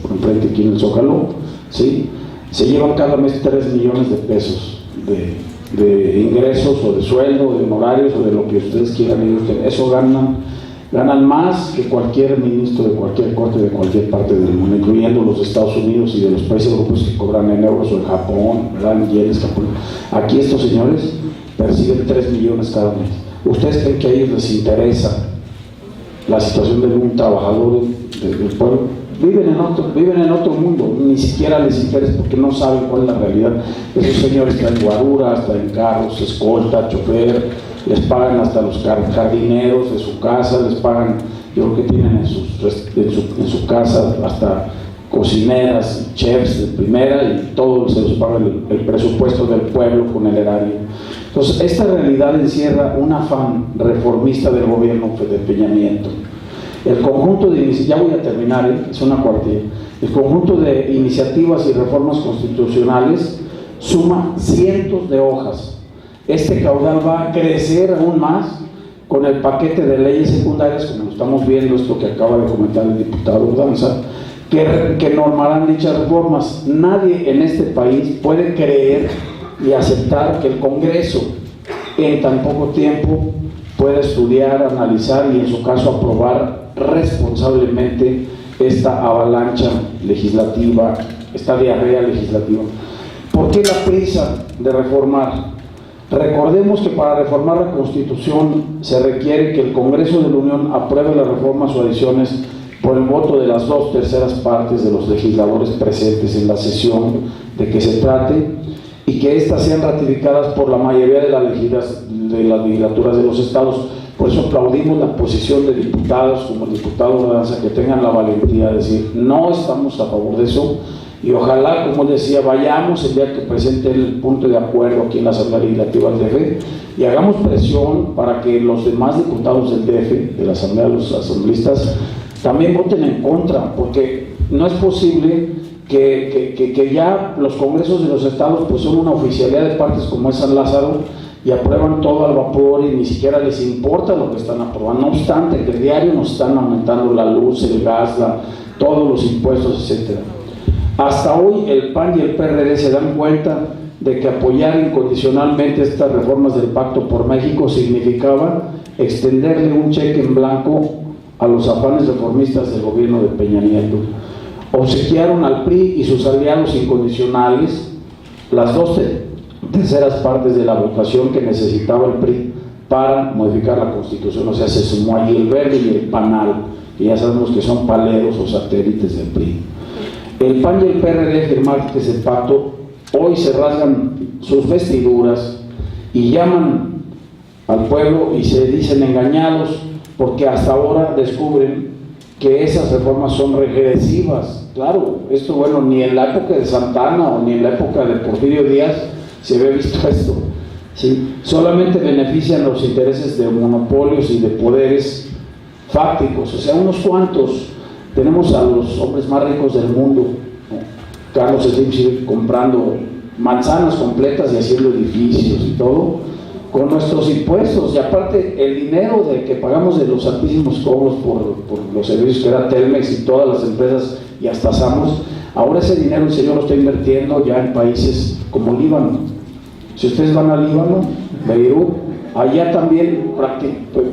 enfrente, aquí en el Zócalo, ¿sí?, se llevan cada mes 3 millones de pesos de ingresos o de sueldo, o de honorarios o de lo que ustedes quieran. Eso ganan más que cualquier ministro de cualquier corte de cualquier parte del mundo, incluyendo los Estados Unidos y de los países europeos que cobran en euros, o en Japón, ¿verdad?, en yenes, Japón. Aquí estos señores perciben 3 millones cada mes. ¿Ustedes creen que a ellos les interesa la situación de un trabajador del pueblo? Viven en otro mundo, ni siquiera les interesa, porque no saben cuál es la realidad. Esos señores traen guaruras, traen carros, escolta, chofer, les pagan hasta los jardineros de su casa, les pagan, yo creo que tienen en su casa hasta cocineras, chefs de primera, y todo se los paga el presupuesto del pueblo con el erario. Entonces, esta realidad encierra un afán reformista del gobierno de Peña Nieto. El conjunto de iniciativas, ya voy a terminar, es una cuartilla, el conjunto de iniciativas y reformas constitucionales suma cientos de hojas. Este caudal va a crecer aún más con el paquete de leyes secundarias, como lo estamos viendo, esto que acaba de comentar el diputado Ordanza, que normarán dichas reformas. Nadie en este país puede creer y aceptar que el Congreso en tan poco tiempo pueda estudiar, analizar y en su caso aprobar responsablemente esta avalancha legislativa, esta diarrea legislativa. ¿Por qué la prisa de reformar? Recordemos que para reformar la Constitución se requiere que el Congreso de la Unión apruebe las reformas o adiciones por el voto de las 2/3 partes de los legisladores presentes en la sesión de que se trate, y que éstas sean ratificadas por la mayoría de las legislaturas de los estados. Por eso aplaudimos la posición de diputados como el diputado Ordanza, que tengan la valentía de decir no estamos a favor de eso, y ojalá, como él decía, vayamos el día que presente el punto de acuerdo aquí en la Asamblea Legislativa del DF y hagamos presión para que los demás diputados del DF, de la Asamblea de los asambleístas, también voten en contra, porque no es posible que ya los congresos de los estados pues son una oficialidad de partes como es San Lázaro, y aprueban todo al vapor y ni siquiera les importa lo que están aprobando. No obstante, que el diario nos están aumentando la luz, el gas, todos los impuestos, etc. Hasta hoy el PAN y el PRD se dan cuenta de que apoyar incondicionalmente estas reformas del Pacto por México significaba extenderle un cheque en blanco a los afanes reformistas del gobierno de Peña Nieto. Obsequiaron al PRI y sus aliados incondicionales las 2/3 partes de la votación que necesitaba el PRI para modificar la Constitución. O sea, se sumó ahí el Verde y el PANAL, que ya sabemos que son paleros o satélites del PRI. El PAN y el PRD firmaron ese pacto, hoy se rasgan sus vestiduras y llaman al pueblo y se dicen engañados, porque hasta ahora descubren que esas reformas son regresivas. Claro, esto, bueno, ni en la época de Santana o ni en la época de Porfirio Díaz se había visto esto, ¿sí? Solamente benefician los intereses de monopolios y de poderes fácticos, o sea, unos cuantos. Tenemos a los hombres más ricos del mundo, ¿no? Carlos Slim comprando manzanas completas y haciendo edificios y todo con nuestros impuestos, y aparte el dinero de que pagamos de los altísimos cobros por los servicios que era Telmex y todas las empresas y hasta Samos. Ahora ese dinero el señor lo está invirtiendo ya en países como Líbano. Si ustedes van a Líbano, Beirut, allá también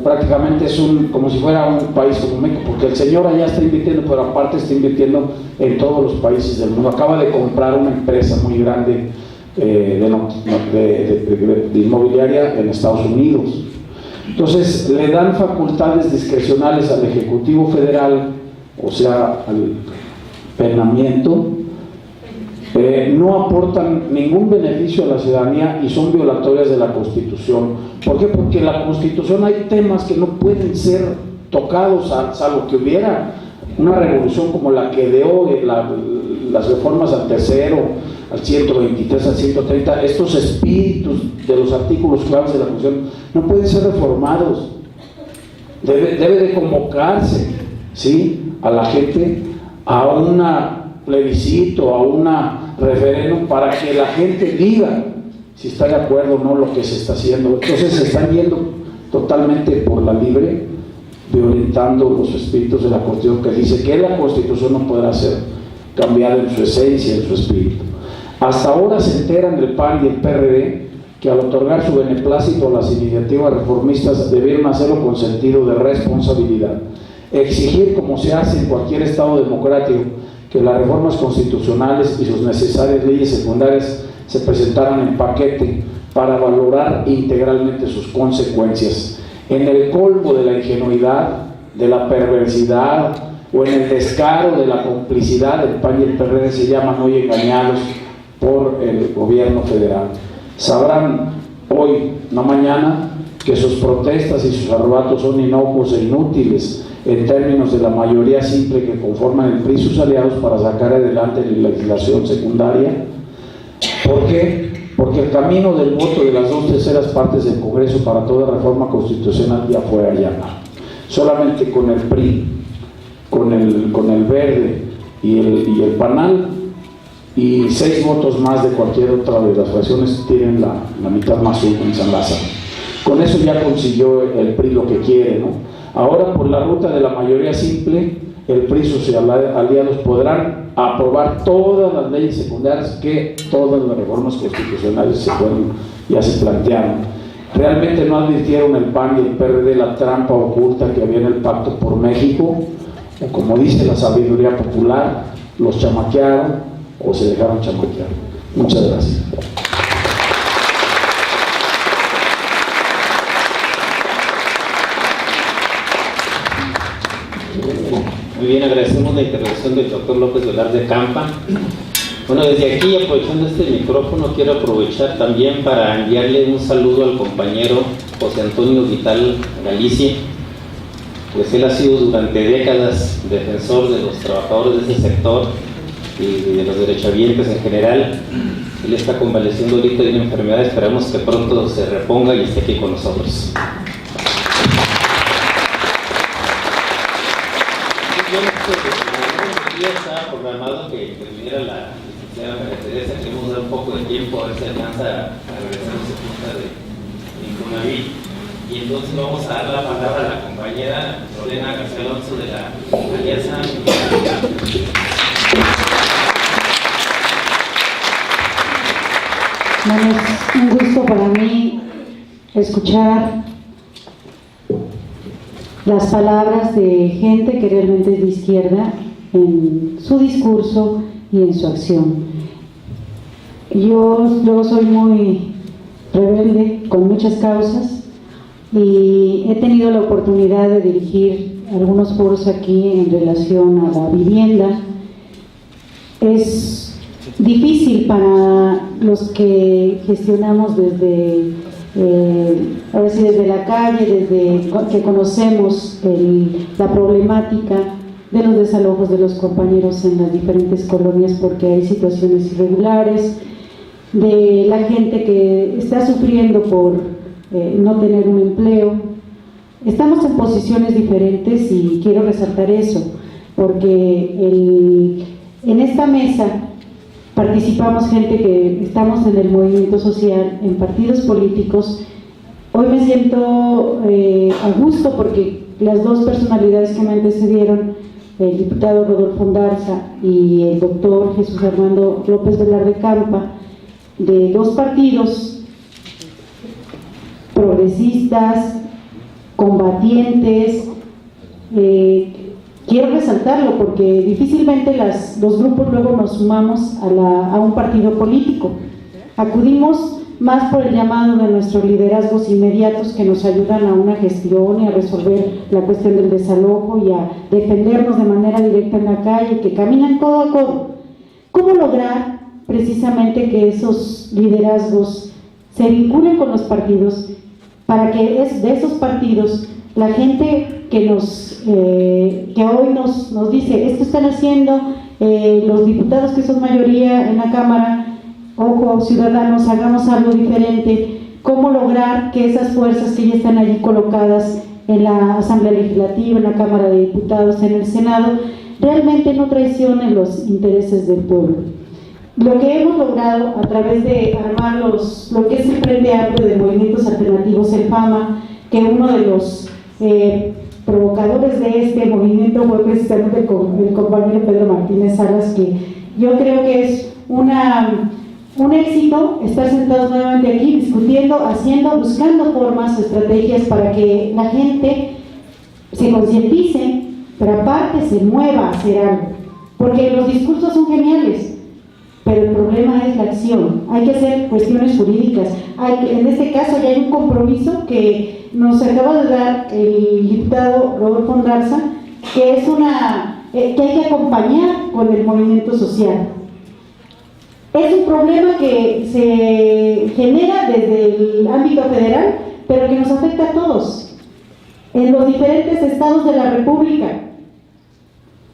prácticamente es como si fuera un país como México, porque el señor allá está invirtiendo, pero aparte está invirtiendo en todos los países del mundo. Acaba de comprar una empresa muy grande de inmobiliaria en Estados Unidos. Entonces le dan facultades discrecionales al Ejecutivo Federal, o sea, al penamiento. No aportan ningún beneficio a la ciudadanía y son violatorias de la Constitución. ¿Por qué? Porque en la Constitución hay temas que no pueden ser tocados, salvo que hubiera una revolución como la que dio las reformas al tercero, al 123, al 130. Estos espíritus de los artículos claves de la Constitución no pueden ser reformados. Debe de convocarse, ¿sí?, a la gente a una plebiscito, a una referéndum, para que la gente diga si está de acuerdo o no lo que se está haciendo. Entonces se están yendo totalmente por la libre, violentando los espíritus de la Constitución, que dice que la Constitución no podrá ser cambiada en su esencia, en su espíritu. Hasta ahora se enteran del PAN y el PRD que al otorgar su beneplácito a las iniciativas reformistas debieron hacerlo con sentido de responsabilidad, exigir, como se hace en cualquier Estado democrático, que las reformas constitucionales y sus necesarias leyes secundarias se presentaran en paquete para valorar integralmente sus consecuencias. En el colmo de la ingenuidad, de la perversidad o en el descaro de la complicidad, el PAN y el PRD se llaman hoy engañados por el gobierno federal. Sabrán hoy, no mañana, que sus protestas y sus arrebatos son inocuos e inútiles en términos de la mayoría simple que conforman el PRI y sus aliados para sacar adelante la legislación secundaria. ¿Por qué? Porque el camino del voto de las 2/3 partes del Congreso para toda reforma constitucional ya fue allá. Solamente con el PRI, con el Verde y el PANAL, y 6 votos más de cualquier otra de las fracciones, tienen la mitad más uno en San Lázaro. Con eso ya consiguió el PRI lo que quiere, ¿no? Ahora, por la ruta de la mayoría simple, el PRI y sus aliados podrán aprobar todas las leyes secundarias, que todas las reformas constitucionales ya se plantearon. Realmente no advirtieron el PAN y el PRD la trampa oculta que había en el Pacto por México, o como dice la sabiduría popular, los chamaquearon o se dejaron chamaquear. Muchas gracias. Muy bien, agradecemos la intervención del doctor López Velarde Campa. Bueno, desde aquí, aprovechando este micrófono, quiero aprovechar también para enviarle un saludo al compañero José Antonio Vital Galicia, pues él ha sido durante décadas defensor de los trabajadores de ese sector y de los derechohabientes en general. Él está convaleciendo ahorita de una enfermedad, esperamos que pronto se reponga y esté aquí con nosotros. Estaba programado que interviniera la licenciada María Teresa, que hemos dado un poco de tiempo a ver si alcanza a regresar a su punta de Infonavit. Y entonces vamos a dar la palabra a la compañera Lorena García Alonso de la Alianza. Bueno, es un gusto para mí escuchar las palabras de gente que realmente es de izquierda en su discurso y en su acción. Yo luego soy muy rebelde con muchas causas y he tenido la oportunidad de dirigir algunos foros aquí en relación a la vivienda. Es difícil para los que gestionamos desde ahora sí, desde la calle, desde que conocemos la problemática de los desalojos de los compañeros en las diferentes colonias, porque hay situaciones irregulares, de la gente que está sufriendo por no tener un empleo. Estamos en posiciones diferentes y quiero resaltar eso, porque en esta mesa participamos gente que estamos en el movimiento social, en partidos políticos. Hoy me siento a gusto porque las dos personalidades que me antecedieron, el diputado Rodolfo Ondarza y el doctor Jesús Armando López Velarde Campa, de dos partidos progresistas, combatientes. Quiero resaltarlo porque difícilmente los grupos luego nos sumamos a un partido político. Acudimos más por el llamado de nuestros liderazgos inmediatos que nos ayudan a una gestión y a resolver la cuestión del desalojo y a defendernos de manera directa en la calle, que caminan codo a codo. ¿Cómo lograr precisamente que esos liderazgos se vinculen con los partidos para que de esos partidos la gente que hoy nos dice esto están haciendo los diputados que son mayoría en la Cámara, ojo ciudadanos, hagamos algo diferente? ¿Cómo lograr que esas fuerzas que ya están allí colocadas en la Asamblea Legislativa, en la Cámara de Diputados, en el Senado, realmente no traicionen los intereses del pueblo? Lo que hemos logrado a través de armar lo que es el Frente Amplio de Movimientos Alternativos, el FAMA, que uno de los provocadores de este movimiento fue precisamente el compañero Pedro Martínez Salas, que yo creo que es un éxito estar sentados nuevamente aquí discutiendo, buscando formas, estrategias para que la gente se concientice, pero aparte se mueva a hacer algo, porque los discursos son geniales, pero el problema es la acción. Hay que hacer cuestiones jurídicas. En este caso ya hay un compromiso que nos acaba de dar el diputado Rodolfo Ondarza, que es que hay que acompañar con el movimiento social. Es un problema que se genera desde el ámbito federal, pero que nos afecta a todos, en los diferentes estados de la República.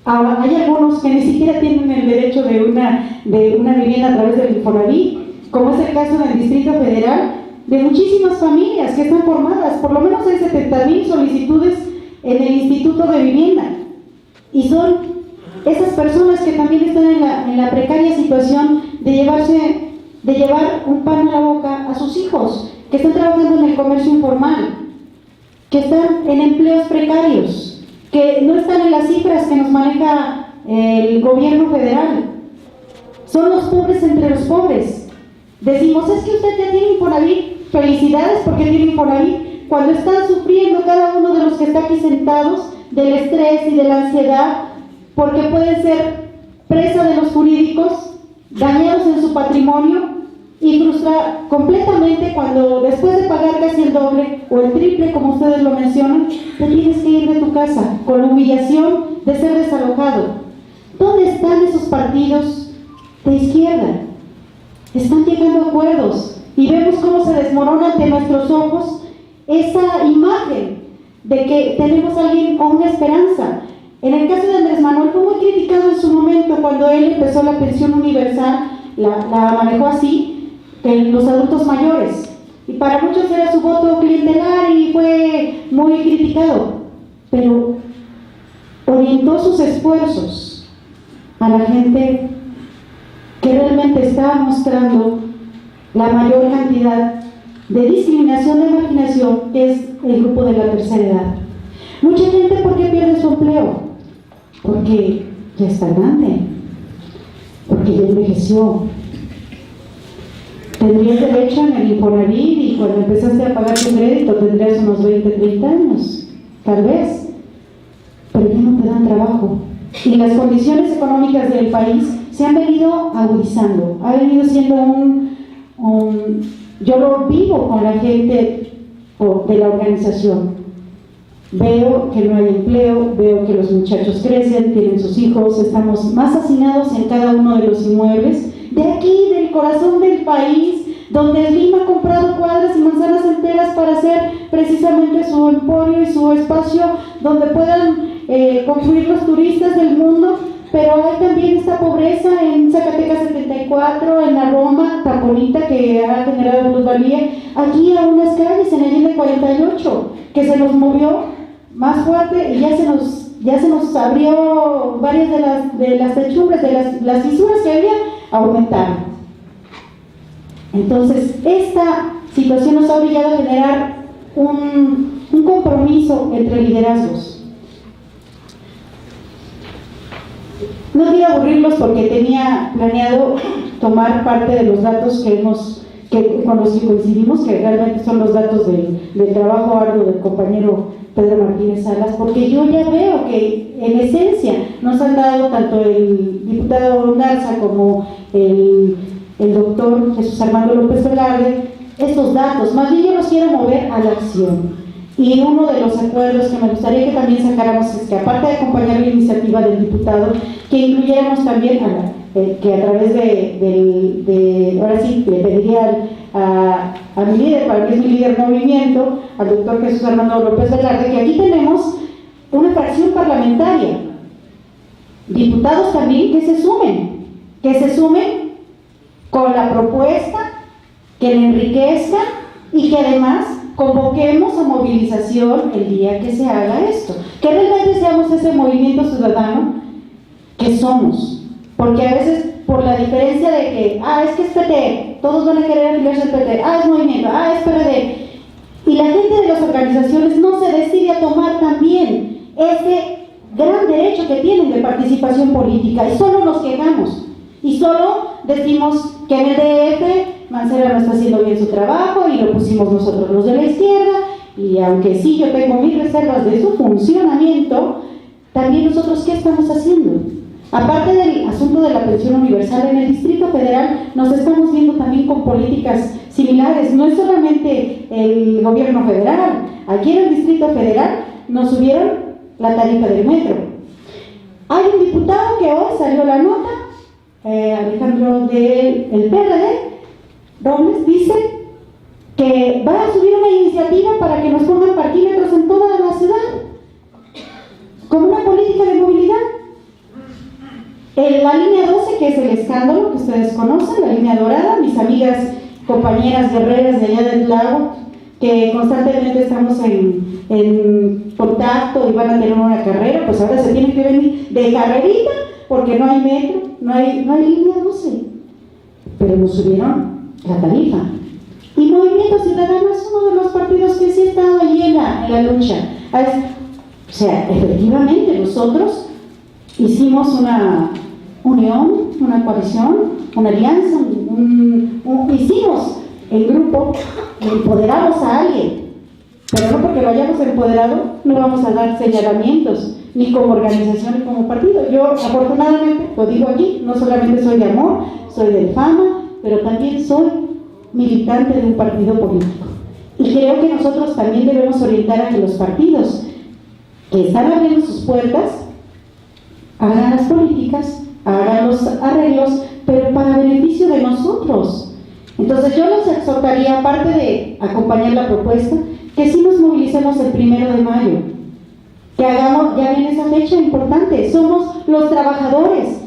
Ahora, hay algunos que ni siquiera tienen el derecho de una vivienda a través del Infonavit, como es el caso del Distrito Federal, de muchísimas familias que están formadas. Por lo menos hay 70,000 solicitudes en el Instituto de Vivienda, y son esas personas que también están en la precaria situación de llevar un pan a la boca a sus hijos, que están trabajando en el comercio informal, que están en empleos precarios, que no están en las cifras que nos maneja el gobierno federal. Son los pobres entre los pobres. Decimos, es que usted ya tiene Infonavit, felicidades porque tiene Infonavit, cuando están sufriendo cada uno de los que está aquí sentados del estrés y de la ansiedad, porque pueden ser presa de los jurídicos, dañados en su patrimonio y frustrar completamente cuando después de pagar casi el doble o el triple, como ustedes lo mencionan, te tienes que ir de tu casa con la humillación de ser desalojado. ¿Dónde están esos partidos de izquierda? Están llegando a acuerdos y vemos cómo se desmorona ante nuestros ojos esa imagen de que tenemos a alguien con una esperanza. En el caso de Andrés Manuel fue muy criticado en su momento cuando él empezó la pensión universal, la manejó así, en los adultos mayores, y para muchos era su voto clientelar y fue muy criticado, pero orientó sus esfuerzos a la gente que realmente estaba mostrando la mayor cantidad de discriminación, de marginación, que es el grupo de la tercera edad. Mucha gente, ¿por qué pierde su empleo? Porque ya está grande, porque ya envejeció. Tendrías derecho en el Infonavit y cuando empezaste a pagar tu crédito tendrías unos 20, 30 años, tal vez, pero ya no te dan trabajo. Y las condiciones económicas del país se han venido agudizando, ha venido siendo yo lo vivo con la gente de la organización. Veo que no hay empleo, veo que los muchachos crecen, tienen sus hijos, estamos más hacinados en cada uno de los inmuebles de aquí, del corazón del país, donde Lima ha comprado cuadras y manzanas enteras para hacer precisamente su emporio y su espacio donde puedan confluir los turistas del mundo, pero hay también esta pobreza en Zacatecas 74, en la Roma tan bonita que ha generado plusvalía, aquí a unas calles en Allende 48, que se nos movió más fuerte y ya se nos abrió varias de las techumbres, de las fisuras que había, aumentaron. Entonces, esta situación nos ha obligado a generar un compromiso entre liderazgos. No quiero aburrirlos porque tenía planeado tomar parte de los datos que con los que coincidimos, que realmente son los datos del trabajo arduo del compañero Pedro Martínez Salas, porque yo ya veo que en esencia nos han dado tanto el diputado Garza como el doctor Jesús Armando López Velarde estos datos, más bien yo los quiero mover a la acción. Y uno de los acuerdos que me gustaría que también sacáramos es que, aparte de acompañar la iniciativa del diputado, que incluyéramos también que a través ahora sí, le pediría a mi líder, para que es mi líder movimiento, al doctor Jesús Armando López Velarde, que aquí tenemos una fracción parlamentaria, diputados también que se sumen con la propuesta, que le enriquezca y que además convoquemos a movilización el día que se haga esto, que realmente seamos ese movimiento ciudadano que somos, porque a veces por la diferencia de que, es que es PT, todos van a querer afiliarse al PT, es movimiento, es PRD, y la gente de las organizaciones no se decide a tomar también ese gran derecho que tienen de participación política, y solo nos quejamos, y solo decimos que en el DF Mancera no está haciendo bien su trabajo y lo pusimos nosotros los de la izquierda, y aunque sí yo tengo mis reservas de su funcionamiento, también nosotros ¿qué estamos haciendo? Aparte del asunto de la pensión universal en el Distrito Federal, nos estamos viendo también con políticas similares. No es solamente el gobierno federal, aquí en el Distrito Federal nos subieron la tarifa del metro. Hay un diputado que hoy salió la nota, Alejandro del PRD, Robles, dice que va a subir una iniciativa para que nos pongan parquímetros en toda la ciudad, como una política de movilidad. La línea 12, que es el escándalo que ustedes conocen, la línea dorada, mis amigas, compañeras guerreras de allá del lago, que constantemente estamos en contacto y van a tener una carrera, pues ahora se tienen que venir de carrerita porque no hay metro, no hay línea 12, pero nos subieron la tarifa. Y Movimiento Ciudadano es uno de los partidos que sí ha estado allí en la lucha. O sea, efectivamente nosotros hicimos una unión, una coalición, una alianza, hicimos el grupo, empoderamos a alguien, pero no porque lo hayamos empoderado no vamos a dar señalamientos, ni como organización ni como partido. Yo afortunadamente, lo digo aquí, no solamente soy de Amor, soy del Fama, pero también soy militante de un partido político. Y creo que nosotros también debemos orientar a que los partidos que están abriendo sus puertas hagan las políticas, hagan los arreglos, pero para beneficio de nosotros. Entonces yo los exhortaría, aparte de acompañar la propuesta, que sí nos movilicemos el 1 de mayo, que hagamos, ya viene esa fecha importante, somos los trabajadores,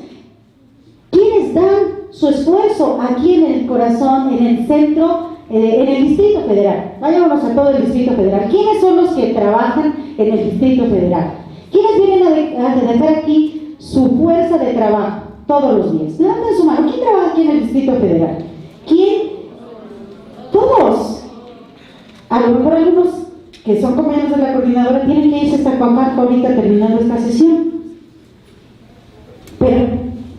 quienes dan su esfuerzo aquí en el corazón, en el centro, en el Distrito Federal. Vayámonos a todo el Distrito Federal. ¿Quiénes son los que trabajan en el Distrito Federal? ¿Quiénes vienen a dejar aquí su fuerza de trabajo todos los días? Levanten su mano. ¿Quién trabaja aquí en el Distrito Federal? ¿Quién? Todos. A lo mejor algunos que son compañeros de la coordinadora tienen que irse hasta Coacaco ahorita terminando esta sesión. Pero,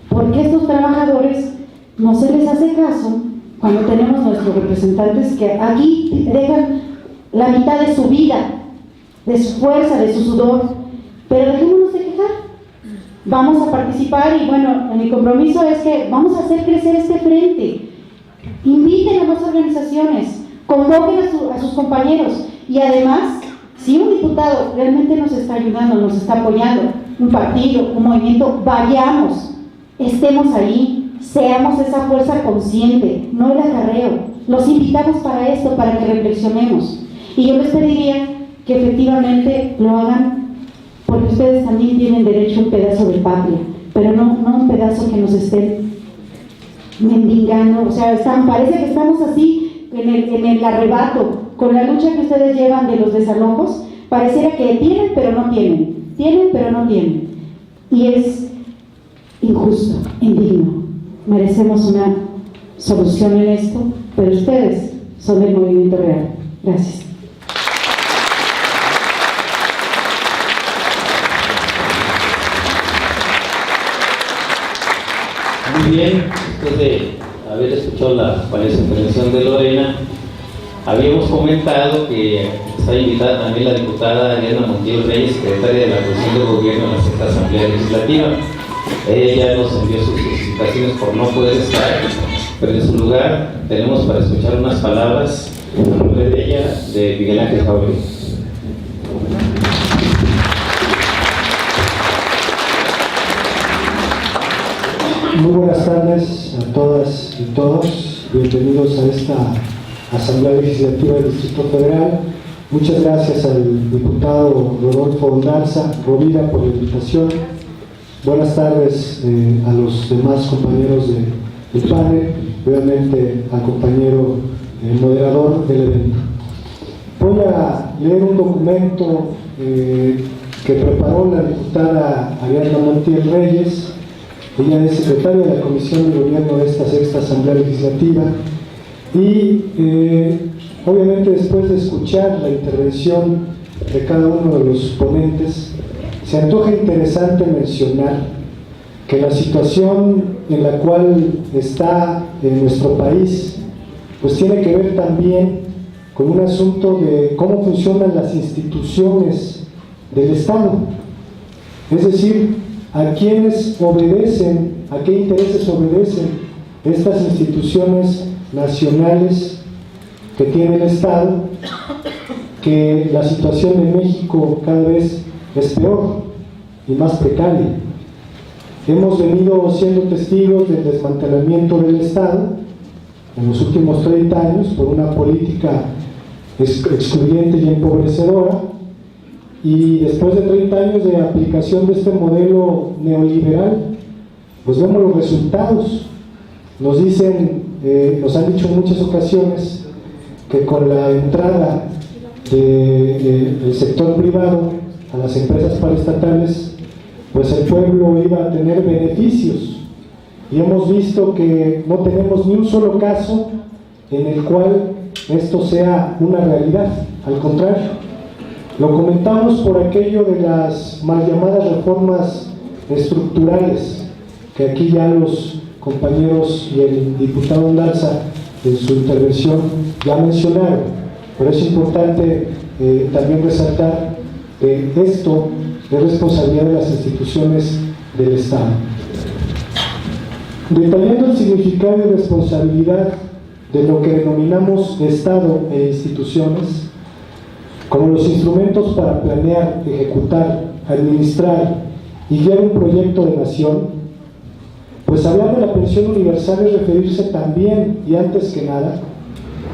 ¿por qué estos trabajadores no se les hace caso cuando tenemos nuestros representantes que aquí dejan la mitad de su vida, de su fuerza, de su sudor? Pero dejémonos de quejar. Vamos a participar y bueno, mi compromiso es que vamos a hacer crecer este frente. Inviten a más organizaciones, convoquen a sus compañeros y además, si un diputado realmente nos está ayudando, nos está apoyando, un partido, un movimiento, vayamos, estemos ahí, seamos esa fuerza consciente, no el acarreo. Los invitamos para esto, para que reflexionemos. Y yo les pediría que efectivamente lo hagan, porque ustedes también tienen derecho a un pedazo de patria, pero no un pedazo que nos estén mendigando. O sea, parece que estamos así en el arrebato, con la lucha que ustedes llevan de los desalojos. Pareciera que tienen pero no tienen, tienen pero no tienen, y es injusto, indigno. Merecemos una solución en esto, pero ustedes son del movimiento real. Gracias. Muy bien, después de haber escuchado la valiosa intervención de Lorena, habíamos comentado que está invitada también la diputada Ariadna Montiel Reyes, secretaria de la Comisión de Gobierno en la Sexta Asamblea Legislativa. Ella nos envió sus felicitaciones por no poder estar, pero en su lugar tenemos para escuchar unas palabras en nombre de ella, de Miguel Ángel Jauregui. Muy buenas tardes a todas y todos. Bienvenidos a esta Asamblea Legislativa del Distrito Federal. Muchas gracias al diputado Rodolfo Ondarza Rovira por la invitación. Buenas tardes a los demás compañeros del panel, obviamente al compañero moderador del evento. Voy a leer un documento que preparó la diputada Ariadna Montiel Reyes. Ella es secretaria de la Comisión de Gobierno de esta Sexta Asamblea Legislativa y obviamente después de escuchar la intervención de cada uno de los ponentes, se antoja interesante mencionar que la situación en la cual está nuestro país pues tiene que ver también con un asunto de cómo funcionan las instituciones del Estado, es decir, a quiénes obedecen, a qué intereses obedecen estas instituciones nacionales que tiene el Estado, que la situación en México cada vez es peor y más precaria. Hemos venido siendo testigos del desmantelamiento del Estado en los últimos 30 años por una política excluyente y empobrecedora, y después de 30 años de aplicación de este modelo neoliberal, pues vemos los resultados. Nos dicen, nos han dicho en muchas ocasiones que con la entrada del sector privado a las empresas paraestatales, pues el pueblo iba a tener beneficios, y hemos visto que no tenemos ni un solo caso en el cual esto sea una realidad. Al contrario, lo comentamos por aquello de las mal llamadas reformas estructurales, que aquí ya los compañeros y el diputado Ondarza en su intervención ya mencionaron, pero es importante también resaltar que esto es responsabilidad de las instituciones del Estado. Detallando el significado y responsabilidad de lo que denominamos Estado e instituciones, como los instrumentos para planear, ejecutar, administrar y guiar un proyecto de nación, pues hablar de la pensión universal es referirse también, y antes que nada,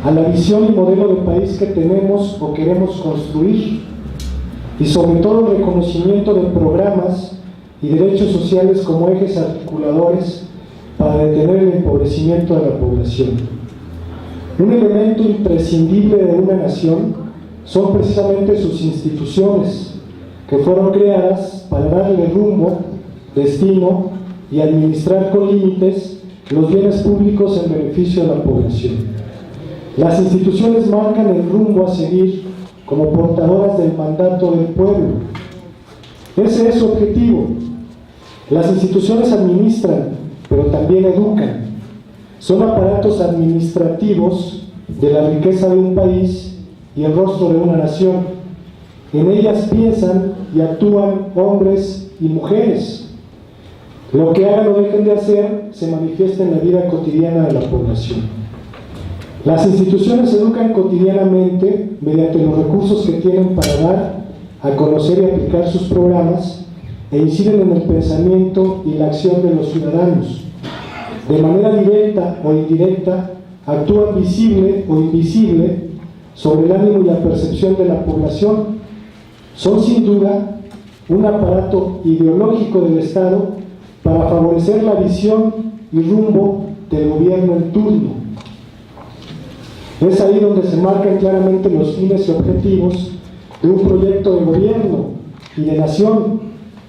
a la visión y modelo de país que tenemos o queremos construir, y sobre todo el reconocimiento de programas y derechos sociales como ejes articuladores para detener el empobrecimiento de la población. Un elemento imprescindible de una nación son precisamente sus instituciones, que fueron creadas para darle rumbo, destino y administrar con límites los bienes públicos en beneficio de la población. Las instituciones marcan el rumbo a seguir como portadoras del mandato del pueblo. Ese es su objetivo. Las instituciones administran, pero también educan. Son aparatos administrativos de la riqueza de un país y el rostro de una nación. En ellas piensan y actúan hombres y mujeres. Lo que hagan o dejen de hacer se manifiesta en la vida cotidiana de la población. Las instituciones educan cotidianamente mediante los recursos que tienen para dar a conocer y aplicar sus programas, e inciden en el pensamiento y la acción de los ciudadanos. De manera directa o indirecta, actúan visible o invisible sobre el ánimo y la percepción de la población. Son sin duda un aparato ideológico del Estado para favorecer la visión y rumbo del gobierno en turno. Es ahí donde se marcan claramente los fines y objetivos de un proyecto de gobierno y de nación.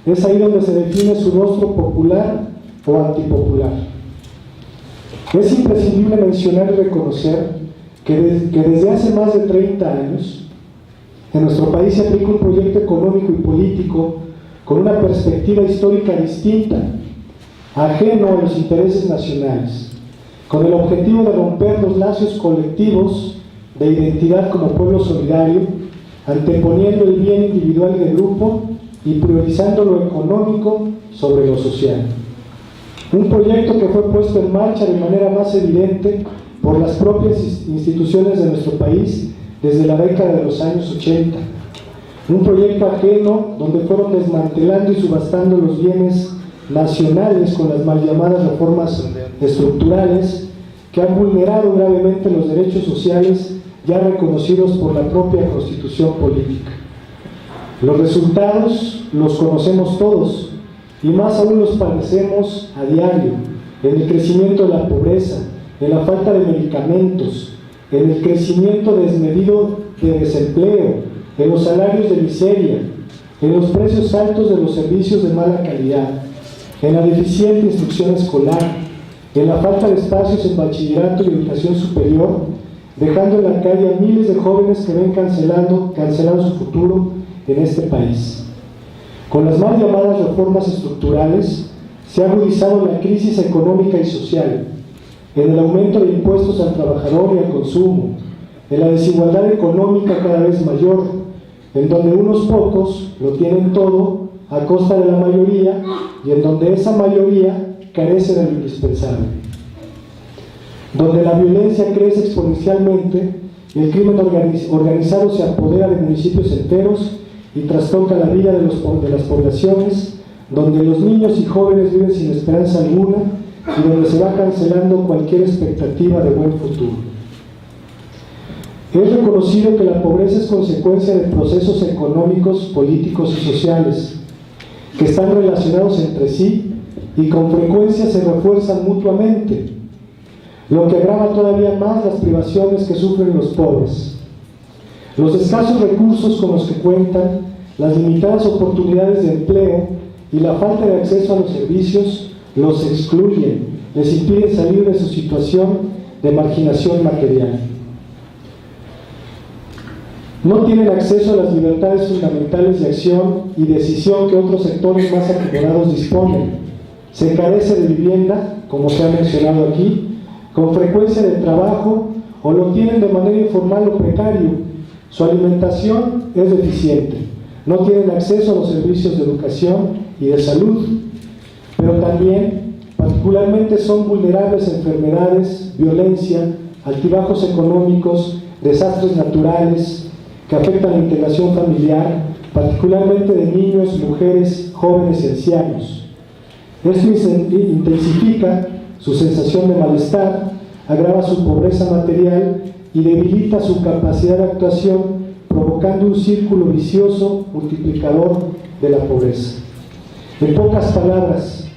Es ahí donde se define su rostro popular o antipopular. Es imprescindible mencionar y reconocer que desde hace más de 30 años en nuestro país se aplica un proyecto económico y político con una perspectiva histórica distinta, ajeno a los intereses nacionales, con el objetivo de romper los lazos colectivos de identidad como pueblo solidario, anteponiendo el bien individual del grupo y priorizando lo económico sobre lo social. Un proyecto que fue puesto en marcha de manera más evidente por las propias instituciones de nuestro país desde la década de los años 80. Un proyecto ajeno donde fueron desmantelando y subastando los bienes nacionales con las mal llamadas reformas estructurales que han vulnerado gravemente los derechos sociales ya reconocidos por la propia Constitución política. Los resultados los conocemos todos y más aún los padecemos a diario, en el crecimiento de la pobreza, en la falta de medicamentos, en el crecimiento desmedido de desempleo, en los salarios de miseria, en los precios altos de los servicios de mala calidad, en la deficiente instrucción escolar, en la falta de espacios en bachillerato y educación superior, dejando en la calle a miles de jóvenes que ven cancelado su futuro en este país. Con las mal llamadas reformas estructurales se ha agudizado la crisis económica y social, en el aumento de impuestos al trabajador y al consumo, en la desigualdad económica cada vez mayor, en donde unos pocos lo tienen todo a costa de la mayoría y en donde esa mayoría carece de lo indispensable. Donde la violencia crece exponencialmente, el crimen organizado se apodera de municipios enteros y trastoca la vida de las poblaciones, donde los niños y jóvenes viven sin esperanza alguna y donde se va cancelando cualquier expectativa de buen futuro. Es reconocido que la pobreza es consecuencia de procesos económicos, políticos y sociales que están relacionados entre sí y con frecuencia se refuerzan mutuamente, lo que agrava todavía más las privaciones que sufren los pobres. Los escasos recursos con los que cuentan, las limitadas oportunidades de empleo y la falta de acceso a los servicios los excluyen, les impiden salir de su situación de marginación material. No tienen acceso a las libertades fundamentales de acción y decisión que otros sectores más acomodados disponen. Se carece de vivienda, como se ha mencionado aquí, con frecuencia de trabajo, o lo tienen de manera informal o precario. Su alimentación es deficiente. No tienen acceso a los servicios de educación y de salud, pero también, particularmente, son vulnerables a enfermedades, violencia, altibajos económicos, desastres naturales que afectan la integración familiar, particularmente de niños, mujeres, jóvenes y ancianos. Esto intensifica su sensación de malestar, agrava su pobreza material y debilita su capacidad de actuación, provocando un círculo vicioso multiplicador de la pobreza. En pocas palabras,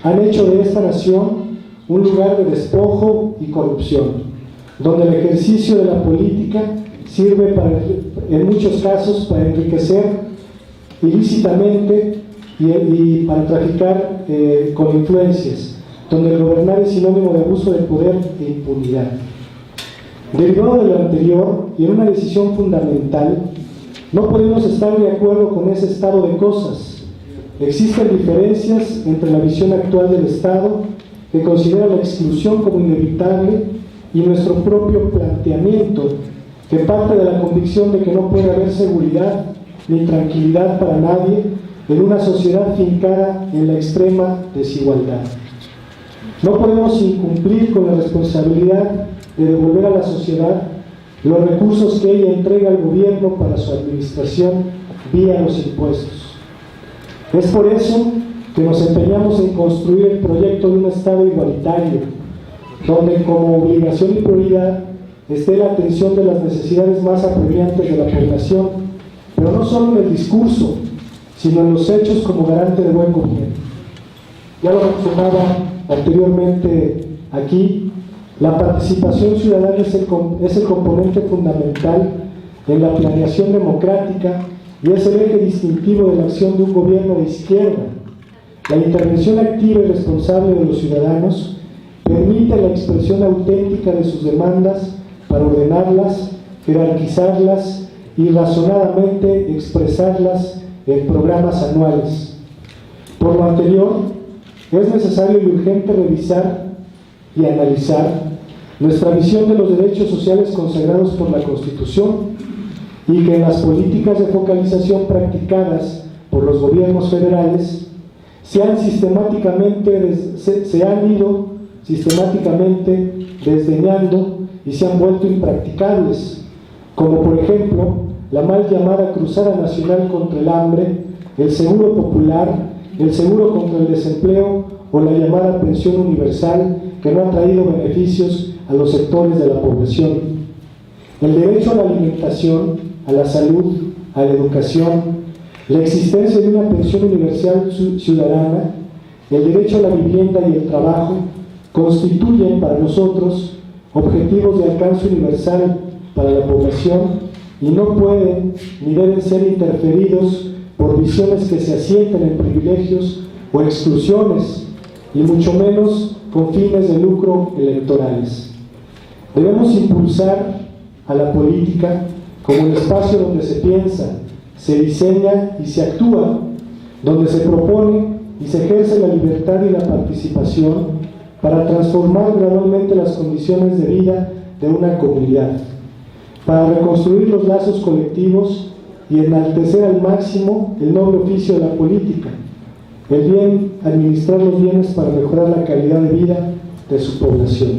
han hecho de esta nación un lugar de despojo y corrupción, donde el ejercicio de la política sirve en muchos casos para enriquecer ilícitamente y para traficar con influencias, donde el gobernar es sinónimo de abuso de poder e impunidad. Derivado de lo anterior, y en una decisión fundamental, no podemos estar de acuerdo con ese estado de cosas. Existen diferencias entre la visión actual del Estado, que considera la exclusión como inevitable, y nuestro propio planteamiento, que parte de la convicción de que no puede haber seguridad ni tranquilidad para nadie en una sociedad fincada en la extrema desigualdad. No podemos incumplir con la responsabilidad de devolver a la sociedad los recursos que ella entrega al gobierno para su administración vía los impuestos. Es por eso que nos empeñamos en construir el proyecto de un Estado igualitario, donde como obligación y prioridad esté la atención de las necesidades más apremiantes de la población, pero no solo en el discurso, sino en los hechos como garante de buen gobierno. Ya lo mencionaba anteriormente aquí, la participación ciudadana es el componente fundamental en la planeación democrática y es el eje distintivo de la acción de un gobierno de izquierda. La intervención activa y responsable de los ciudadanos permite la expresión auténtica de sus demandas para ordenarlas, jerarquizarlas y razonadamente expresarlas en programas anuales. Por lo anterior, es necesario y urgente revisar y analizar nuestra visión de los derechos sociales consagrados por la Constitución y que en las políticas de focalización practicadas por los gobiernos federales se han ido sistemáticamente desdeñando y se han vuelto impracticables, como por ejemplo la mal llamada Cruzada Nacional contra el Hambre, el Seguro Popular, el Seguro contra el Desempleo o la llamada Pensión Universal, que no ha traído beneficios a los sectores de la población. El derecho a la alimentación, a la salud, a la educación, la existencia de una pensión universal ciudadana, el derecho a la vivienda y el trabajo constituyen para nosotros objetivos de alcance universal para la población y no pueden ni deben ser interferidos por visiones que se asienten en privilegios o exclusiones, y mucho menos con fines de lucro electorales. Debemos impulsar a la política como el espacio donde se piensa, se diseña y se actúa, donde se propone y se ejerce la libertad y la participación para transformar gradualmente las condiciones de vida de una comunidad, para reconstruir los lazos colectivos y enaltecer al máximo el noble oficio de la política, el bien administrar los bienes para mejorar la calidad de vida de su población.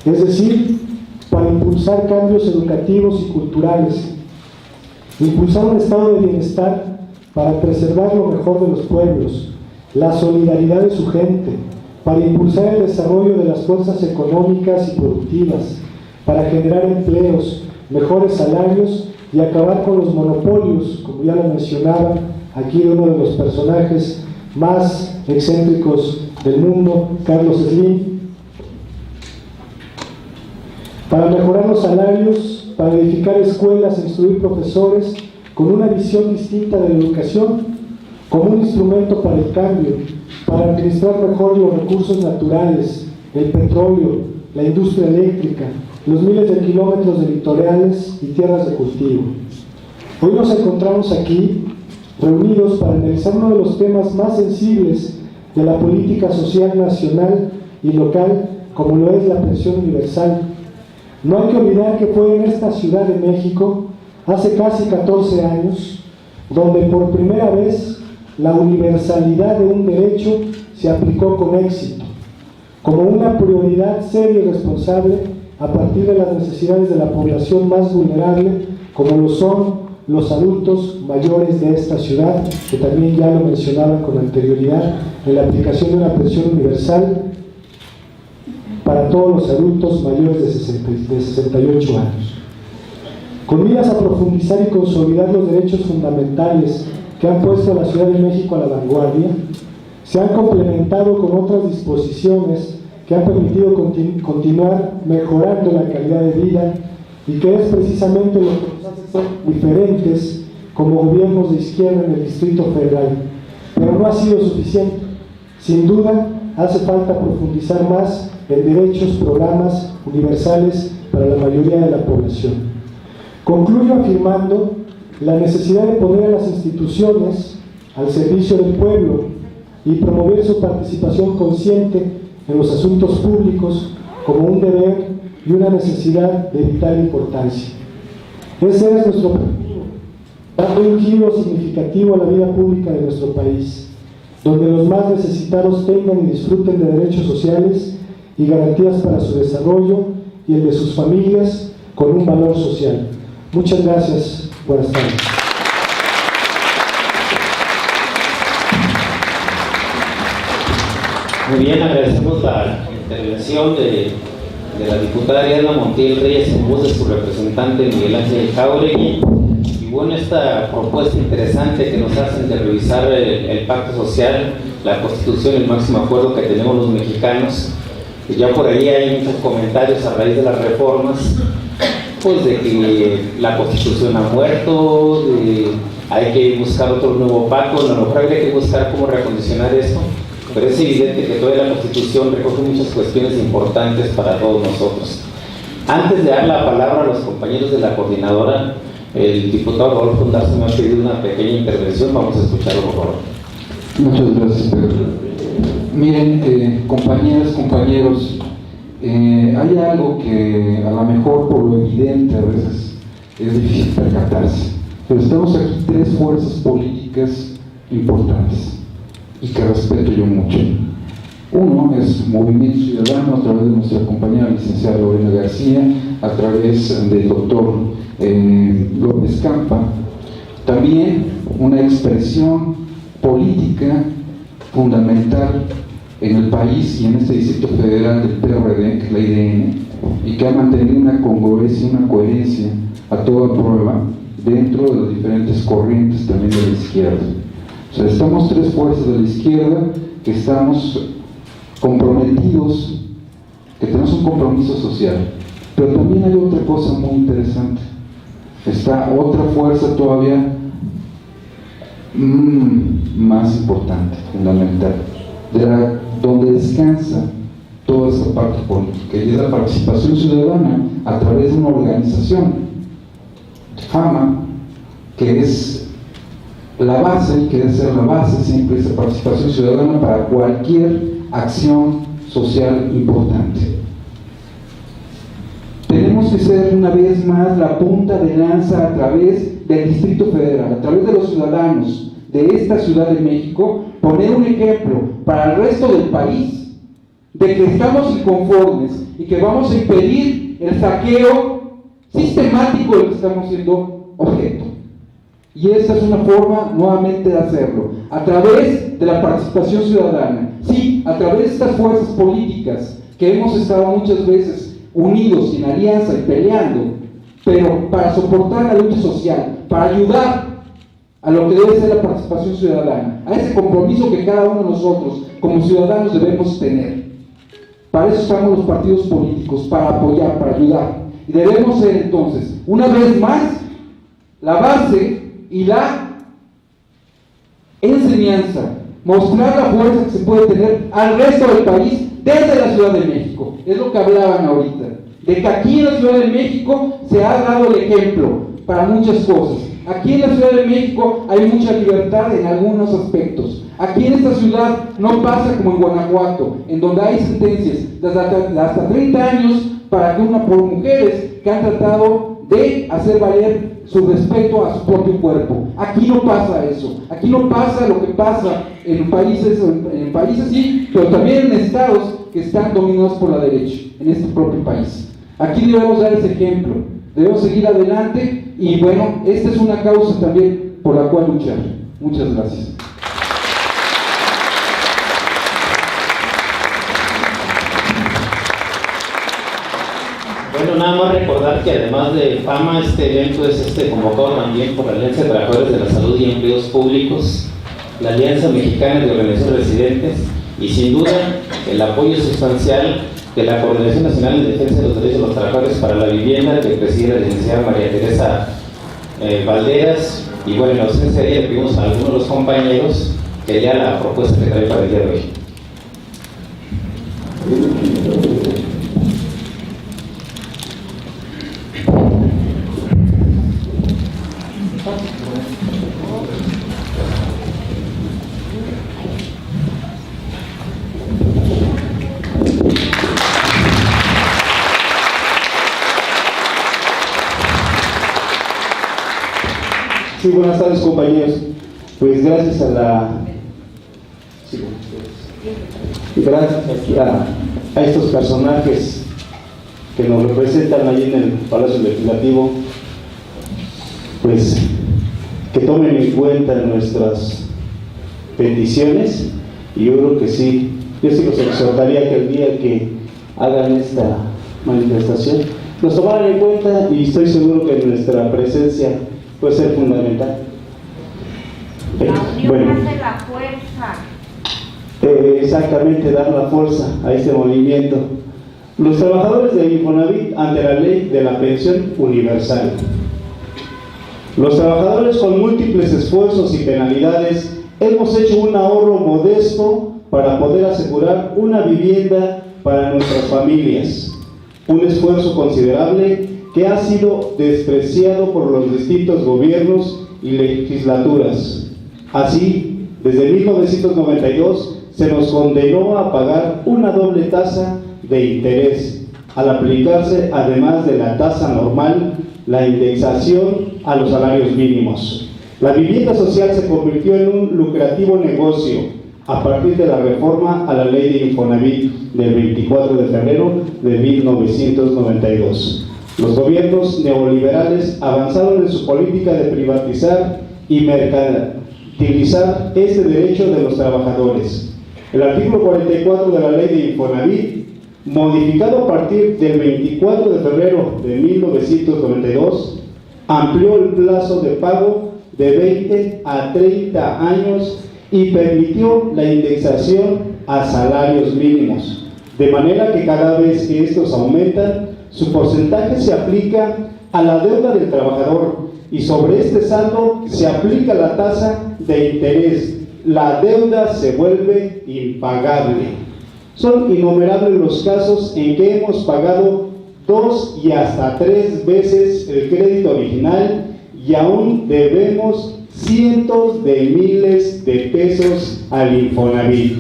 Es decir, para impulsar cambios educativos y culturales, impulsar un estado de bienestar para preservar lo mejor de los pueblos, la solidaridad de su gente, para impulsar el desarrollo de las fuerzas económicas y productivas, para generar empleos, mejores salarios y acabar con los monopolios, como ya lo mencionaba aquí uno de los personajes más excéntricos del mundo, Carlos Slim, para mejorar los salarios, para edificar escuelas e instruir profesores con una visión distinta de la educación, como un instrumento para el cambio, para administrar mejor los recursos naturales, el petróleo, la industria eléctrica, los miles de kilómetros de litorales y tierras de cultivo. Hoy nos encontramos aquí, reunidos para analizar uno de los temas más sensibles de la política social nacional y local, como lo es la pensión universal. No hay que olvidar que fue en esta Ciudad de México, hace casi 14 años, donde por primera vez la universalidad de un derecho se aplicó con éxito, como una prioridad seria y responsable a partir de las necesidades de la población más vulnerable, como lo son los adultos mayores de esta ciudad, que también ya lo mencionaba con anterioridad, en la aplicación de una pensión universal para todos los adultos mayores de 68 años. Con miras a profundizar y consolidar los derechos fundamentales que han puesto a la Ciudad de México a la vanguardia, se han complementado con otras disposiciones que han permitido continuar mejorando la calidad de vida y que es precisamente lo que nos hace ser diferentes como gobiernos de izquierda en el Distrito Federal. Pero no ha sido suficiente. Sin duda, hace falta profundizar más en derechos, programas universales para la mayoría de la población. Concluyo afirmando la necesidad de poner a las instituciones al servicio del pueblo y promover su participación consciente en los asuntos públicos como un deber y una necesidad de vital importancia. Ese es nuestro objetivo, dando un giro significativo a la vida pública de nuestro país, donde los más necesitados tengan y disfruten de derechos sociales y garantías para su desarrollo y el de sus familias con un valor social. Muchas gracias. Buenas tardes. Muy bien, agradecemos la intervención de la diputada Ariadna Montiel Reyes en voz de su representante Miguel Ángel Jáuregui. Y bueno, esta propuesta interesante que nos hacen de revisar el pacto social, la Constitución, el máximo acuerdo que tenemos los mexicanos. Pues ya por ahí hay muchos comentarios a raíz de las reformas, pues de que la Constitución ha muerto, hay que buscar otro nuevo pacto. A lo mejor habría que buscar cómo reacondicionar esto, pero es evidente que toda la Constitución recoge muchas cuestiones importantes para todos nosotros. Antes de dar la palabra a los compañeros de la coordinadora, el diputado Rodolfo Undarzo me ha pedido una pequeña intervención. Vamos a escucharlo, por favor. Muchas gracias, Pedro. Miren, compañeras, compañeros, hay algo que a lo mejor por lo evidente a veces es difícil percatarse, pero estamos aquí tres fuerzas políticas importantes y que respeto yo mucho. Uno es Movimiento Ciudadano, a través de nuestra compañera licenciada Lorena García, a través del doctor López Campa. También una expresión política fundamental en el país y en este Distrito Federal del PRD, que es la IDN, y que ha mantenido una congruencia y una coherencia a toda prueba dentro de las diferentes corrientes también de la izquierda. O sea, estamos tres fuerzas de la izquierda que estamos comprometidos, que tenemos un compromiso social. Pero también hay otra cosa muy interesante. Está otra fuerza todavía más importante, fundamental, donde descansa toda esa parte política, y es la participación ciudadana a través de una organización, FAMA, que es la base y que debe ser la base siempre esa participación ciudadana para cualquier acción social importante. Tenemos que ser una vez más la punta de lanza a través del Distrito Federal, a través de los ciudadanos de esta Ciudad de México, poner un ejemplo para el resto del país de que estamos inconformes y que vamos a impedir el saqueo sistemático del que estamos siendo objeto. Y esa es una forma nuevamente de hacerlo, a través de la participación ciudadana, sí, a través de estas fuerzas políticas que hemos estado muchas veces unidos y en alianza y peleando, pero para soportar la lucha social, para ayudar a lo que debe ser la participación ciudadana, a ese compromiso que cada uno de nosotros como ciudadanos debemos tener. Para eso estamos los partidos políticos, para apoyar, para ayudar. Y debemos ser entonces, una vez más, la base y la enseñanza, mostrar la fuerza que se puede tener al resto del país desde la Ciudad de México. Es lo que hablaban ahorita, de que aquí en la Ciudad de México se ha dado el ejemplo para muchas cosas. Aquí en la Ciudad de México hay mucha libertad en algunos aspectos. Aquí en esta ciudad no pasa como en Guanajuato, en donde hay sentencias de hasta 30 años para que por mujeres que han tratado de hacer valer su respeto a su propio cuerpo. Aquí no pasa eso. Aquí no pasa lo que pasa en países sí, pero también en estados que están dominados por la derecha, en este propio país. Aquí debemos dar ese ejemplo, debemos seguir adelante y bueno, esta es una causa también por la cual luchar. Muchas gracias. Bueno, nada más recordar que además de FAMA, este evento es convocado también por la Alianza de Trabajadores de la Salud y Empleos Públicos, la Alianza Mexicana de Organizaciones Residentes y sin duda el apoyo sustancial de la Coordinación Nacional en Defensa de los Derechos de los Trabajadores para la Vivienda, que preside la licenciada María Teresa Valderas. Y bueno, en la ausencia de ella le pedimos a algunos de los compañeros que lea la propuesta que trae para el día de hoy. Sí, buenas tardes, compañeros. Pues gracias a estos personajes que nos representan allí en el Palacio Legislativo, pues que tomen en cuenta nuestras peticiones, y yo creo que sí, yo sí los exhortaría que el día que hagan esta manifestación nos tomaran en cuenta, y estoy seguro que nuestra presencia puede ser fundamental. La unión hace la fuerza. Exactamente, dar la fuerza a este movimiento. Los trabajadores de Infonavit ante la ley de la pensión universal. Los trabajadores con múltiples esfuerzos y penalidades hemos hecho un ahorro modesto para poder asegurar una vivienda para nuestras familias. Un esfuerzo considerable que ha sido despreciado por los distintos gobiernos y legislaturas. Así, desde 1992 se nos condenó a pagar una doble tasa de interés, al aplicarse, además de la tasa normal, la indexación a los salarios mínimos. La vivienda social se convirtió en un lucrativo negocio a partir de la reforma a la ley de Infonavit del 24 de febrero de 1992. Los gobiernos neoliberales avanzaron en su política de privatizar y mercantilizar este derecho de los trabajadores. El artículo 44 de la ley de Infonavit, modificado a partir del 24 de febrero de 1992, amplió el plazo de pago de 20 a 30 años y permitió la indexación a salarios mínimos, de manera que cada vez que estos aumentan, su porcentaje se aplica a la deuda del trabajador y sobre este saldo se aplica la tasa de interés. La deuda se vuelve impagable. Son innumerables los casos en que hemos pagado 2 y hasta 3 veces el crédito original y aún debemos cientos de miles de pesos al Infonavit.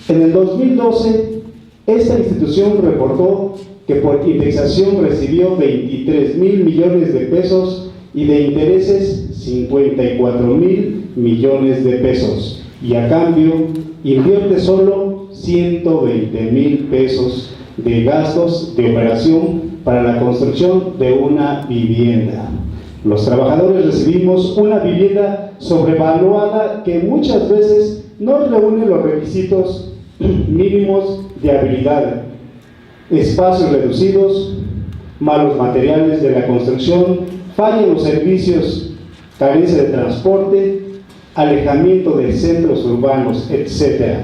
En el 2012, esta institución reportó que por indexación recibió 23,000 millones de pesos y de intereses 54,000 millones de pesos, y a cambio invierte solo 120,000 pesos de gastos de operación para la construcción de una vivienda. Los trabajadores recibimos una vivienda sobrevaluada que muchas veces no reúne los requisitos mínimos de habilidad: espacios reducidos, malos materiales de la construcción, falla en los servicios, carencia de transporte, alejamiento de centros urbanos, etc.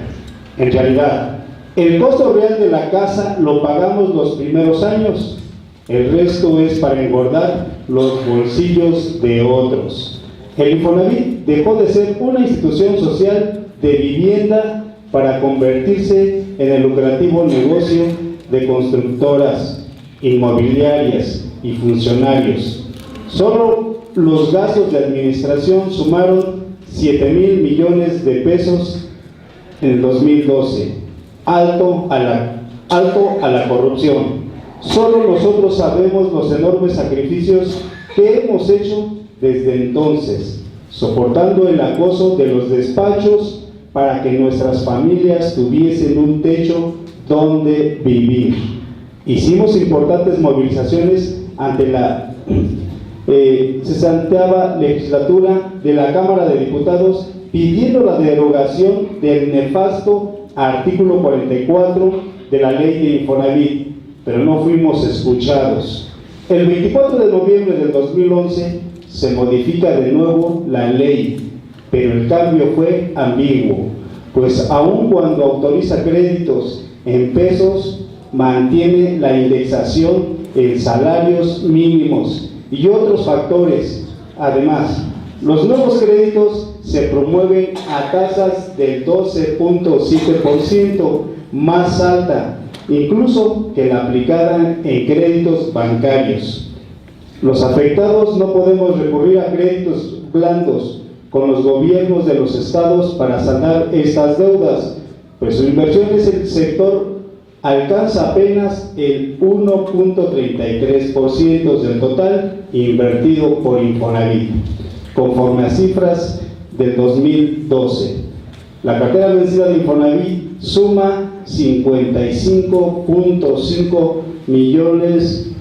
En realidad, el costo real de la casa lo pagamos los primeros años. El resto es para engordar los bolsillos de otros. El Infonavit dejó de ser una institución social de vivienda para convertirse en el lucrativo negocio de constructoras, inmobiliarias y funcionarios. Solo los gastos de administración sumaron 7,000 millones de pesos en el 2012, alto a la corrupción. Solo nosotros sabemos los enormes sacrificios que hemos hecho desde entonces, soportando el acoso de los despachos para que nuestras familias tuviesen un techo donde vivir. Hicimos importantes movilizaciones ante la 60ª legislatura de la Cámara de Diputados pidiendo la derogación del nefasto artículo 44 de la ley de Infonavit, pero no fuimos escuchados. El 24 de noviembre del 2011 se modifica de nuevo la ley, pero el cambio fue ambiguo, pues aun cuando autoriza créditos en pesos, mantiene la indexación en salarios mínimos y otros factores. Además, los nuevos créditos se promueven a tasas del 12.7%, más alta incluso que la aplicada en créditos bancarios. Los afectados no podemos recurrir a créditos blandos con los gobiernos de los estados para saldar estas deudas, pues su inversión en el sector alcanza apenas el 1.33% del total invertido por Infonavit, conforme a cifras del 2012. La cartera vencida de Infonavit suma 55.5 millones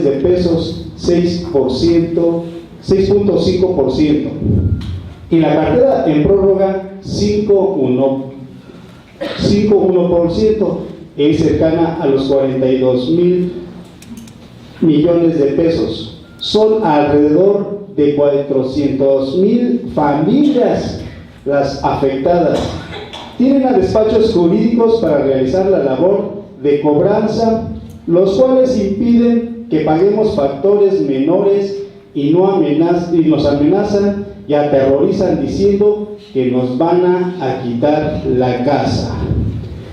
de pesos, 6.5%, y la cartera en prórroga 5.1%, es cercana a los 42,000 millones de pesos. Son alrededor de 400,000 familias las afectadas. Tienen a despachos jurídicos para realizar la labor de cobranza, los cuales impiden que paguemos factores menores y nos amenazan y aterrorizan diciendo que nos van a quitar la casa.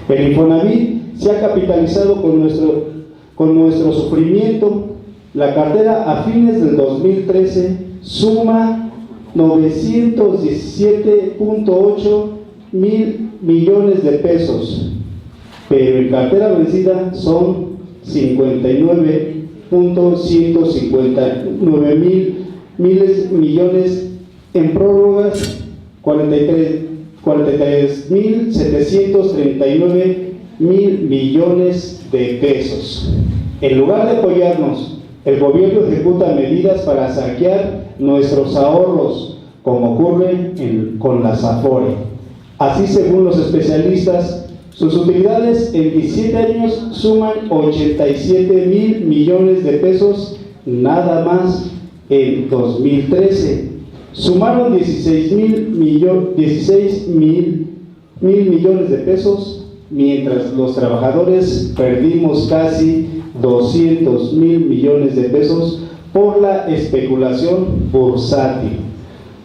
El Infonavit se ha capitalizado con nuestro sufrimiento. La cartera a fines del 2013 suma 917.8 mil millones de pesos, pero en cartera vencida son 59.159 millones, en prórrogas 43.739 millones de pesos. En lugar de apoyarnos, el gobierno ejecuta medidas para saquear nuestros ahorros, como ocurre con las Afore. Así, según los especialistas, sus utilidades en 17 años suman 87.000 millones de pesos, nada más en 2013. Sumaron 16 mil millones de pesos, mientras los trabajadores perdimos casi 200 mil millones de pesos por la especulación bursátil.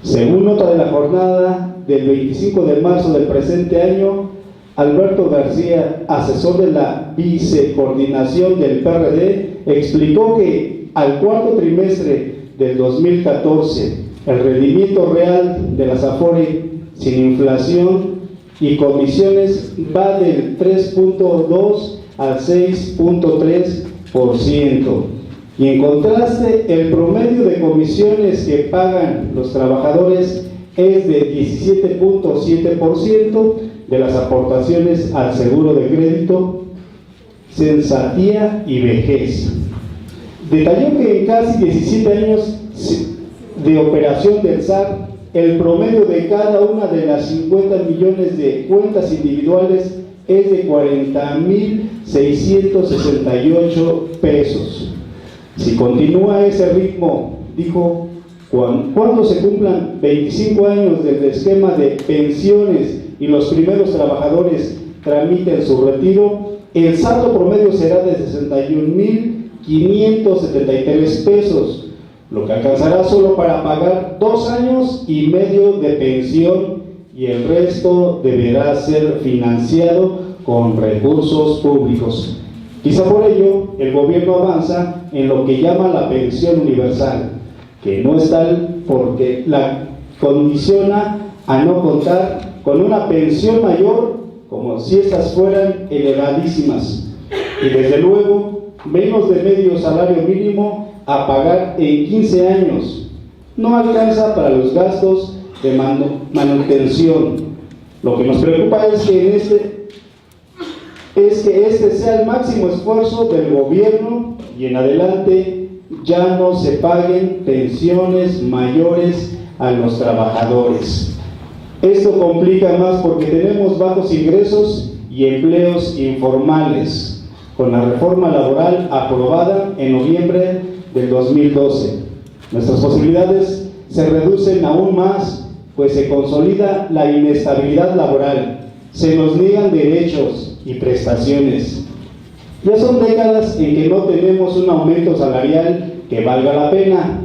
Según nota de la jornada del 25 de marzo del presente año, Alberto García, asesor de la vicecoordinación del PRD, explicó que al cuarto trimestre del 2014, el rendimiento real de las Afore sin inflación y comisiones va del 3.2 al 6.3%. Y en contraste, el promedio de comisiones que pagan los trabajadores es de 17.7% de las aportaciones al seguro de crédito, cesantía y vejez. Detalló que en casi 17 años de operación del SAT, el promedio de cada una de las 50 millones de cuentas individuales es de 40.668 pesos. Si continúa ese ritmo, dijo, cuando se cumplan 25 años del esquema de pensiones y los primeros trabajadores tramiten su retiro, el saldo promedio será de 61.573 pesos, lo que alcanzará solo para pagar 2 años y medio de pensión, y el resto deberá ser financiado con recursos públicos. Quizá por ello el gobierno avanza en lo que llama la pensión universal, que no es tal porque la condiciona a no contar con una pensión mayor, como si estas fueran elevadísimas, y desde luego menos de medio salario mínimo a pagar en 15 años. No alcanza para los gastos de manutención. Lo que nos preocupa es que este sea el máximo esfuerzo del gobierno y en adelante ya no se paguen pensiones mayores a los trabajadores. Esto complica más porque tenemos bajos ingresos y empleos informales, con la reforma laboral aprobada en noviembre del 2012. Nuestras posibilidades se reducen aún más, pues se consolida la inestabilidad laboral, se nos niegan derechos y prestaciones. Ya son décadas en que no tenemos un aumento salarial que valga la pena.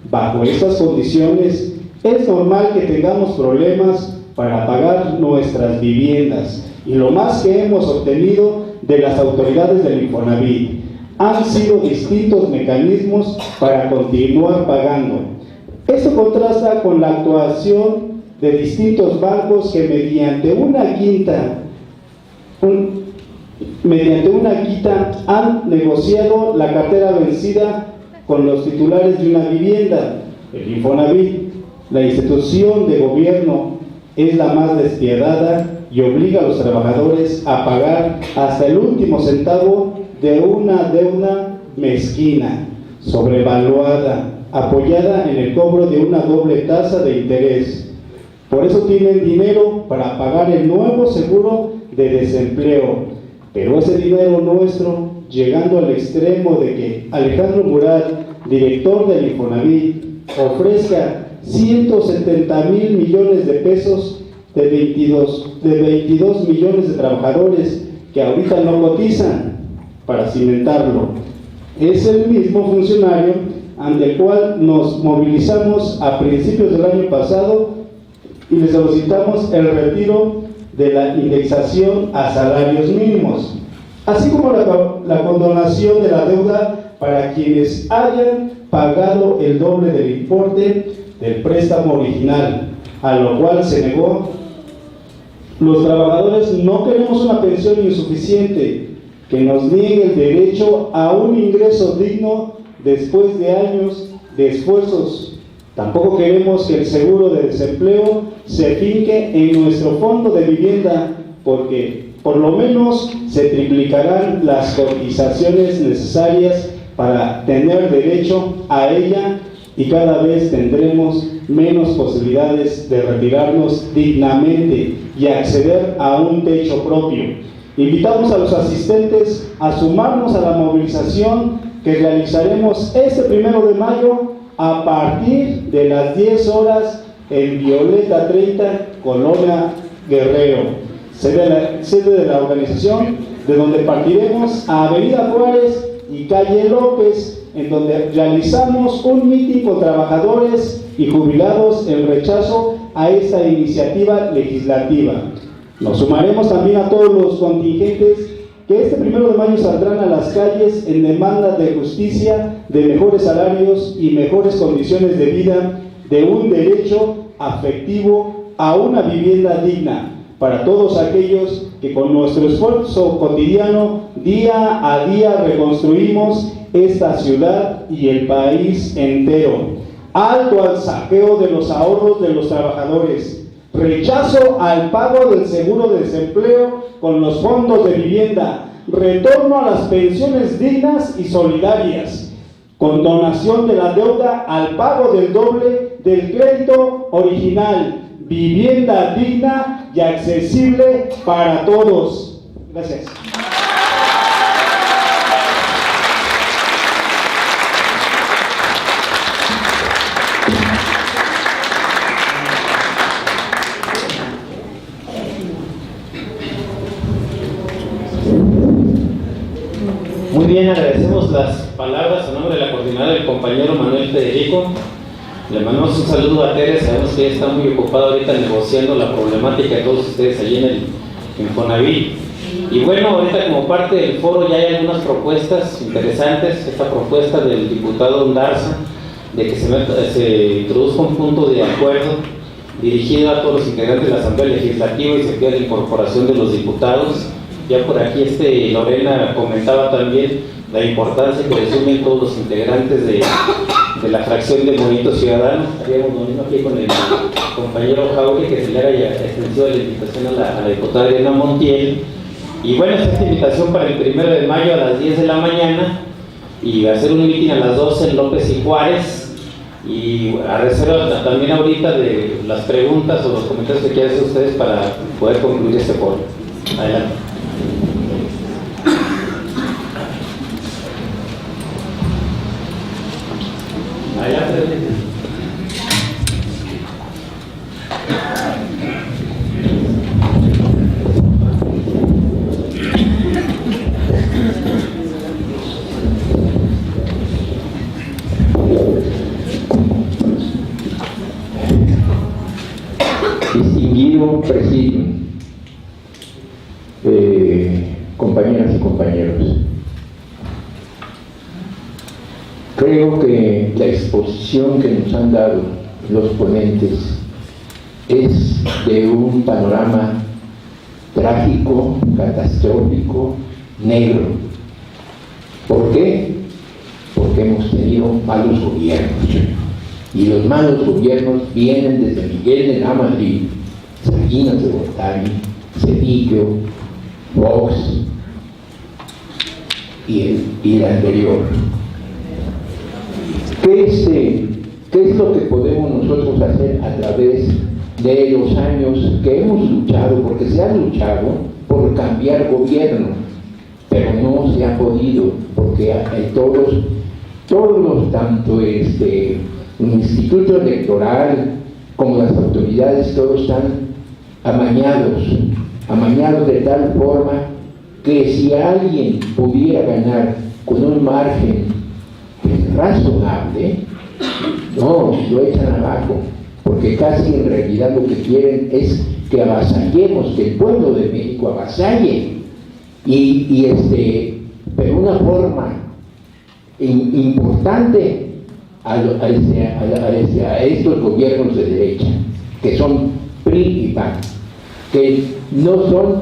Bajo estas condiciones, es normal que tengamos problemas para pagar nuestras viviendas, y lo más que hemos obtenido de las autoridades del Infonavit han sido distintos mecanismos para continuar pagando. Esto contrasta con la actuación de distintos bancos que mediante una quita han negociado la cartera vencida con los titulares de una vivienda. El Infonavit, la institución de gobierno, es la más despiadada y obliga a los trabajadores a pagar hasta el último centavo de una deuda mezquina, sobrevaluada, apoyada en el cobro de una doble tasa de interés. Por eso tienen dinero para pagar el nuevo seguro de desempleo, pero ese dinero nuestro, llegando al extremo de que Alejandro Murat, director del Infonavit, ofrezca 170,000 millones de pesos de 22 millones de trabajadores que ahorita no cotizan para cimentarlo. Es el mismo funcionario ante el cual nos movilizamos a principios del año pasado y le solicitamos el retiro de la indexación a salarios mínimos, así como la condonación de la deuda para quienes hayan pagado el doble del importe del préstamo original, a lo cual se negó Los trabajadores no queremos una pensión insuficiente que nos niegue el derecho a un ingreso digno después de años de esfuerzos. Tampoco queremos que el seguro de desempleo se finque en nuestro fondo de vivienda, porque por lo menos se triplicarán las cotizaciones necesarias para tener derecho a ella y cada vez tendremos menos posibilidades de retirarnos dignamente y acceder a un techo propio. Invitamos a los asistentes a sumarnos a la movilización que realizaremos este 1 de mayo a partir de las 10 horas en Violeta 30, Colonia Guerrero, sede de la organización, de donde partiremos a Avenida Juárez y Calle López, en donde realizamos un mitin con trabajadores y jubilados en rechazo a esta iniciativa legislativa. Nos sumaremos también a todos los contingentes que este 1 de mayo saldrán a las calles en demanda de justicia, de mejores salarios y mejores condiciones de vida, de un derecho afectivo a una vivienda digna para todos aquellos que con nuestro esfuerzo cotidiano, día a día, reconstruimos esta ciudad y el país entero. Alto al saqueo de los ahorros de los trabajadores. Rechazo al pago del seguro de desempleo con los fondos de vivienda. Retorno a las pensiones dignas y solidarias. Condonación de la deuda al pago del doble del crédito original. Vivienda digna y accesible para todos. Gracias. Muy bien, agradecemos las palabras a nombre de la coordinadora del compañero Manuel Federico. Le mandamos un saludo a Tere, sabemos que ella está muy ocupada ahorita negociando la problemática de todos ustedes allí en el Infonavit. Y bueno, ahorita como parte del foro ya hay algunas propuestas interesantes. Esta propuesta del diputado Undarza de que se introduzca un punto de acuerdo dirigido a todos los integrantes de la Asamblea Legislativa y se pide la incorporación de los diputados. Ya por aquí Lorena comentaba también la importancia que le sumen todos los integrantes de la fracción de Movimiento Ciudadano. Habíamos lo mismo aquí con el compañero Jauri, que se le haya extendido la invitación a la diputada Elena Montiel. Y bueno, esta invitación para el 1 de mayo a las 10 de la mañana y va a ser un mitin a las 12 en López y Juárez. Y a reserva también ahorita de las preguntas o los comentarios que quieran hacer ustedes para poder concluir este foro. Adelante. Distinguido presidio, compañeras y compañeros, creo que la exposición que nos han dado los ponentes es de un panorama trágico, catastrófico, negro. ¿Por qué? Porque hemos tenido malos gobiernos. Y los malos gobiernos vienen desde Miguel de la Madrid, Salinas de Gortari, Cedillo, Fox y el anterior. ¿Qué es lo que podemos nosotros hacer a través de los años que hemos luchado? Porque se ha luchado por cambiar gobierno, pero no se ha podido, porque todos los tanto el Instituto Electoral como las autoridades, todos están amañados de tal forma que si alguien pudiera ganar con un margen razonable, no, lo echan abajo, porque casi en realidad lo que quieren es que avasallemos, que el pueblo de México avasalle, pero una forma importante a estos gobiernos de derecha, que son PRI y PAN. que no son,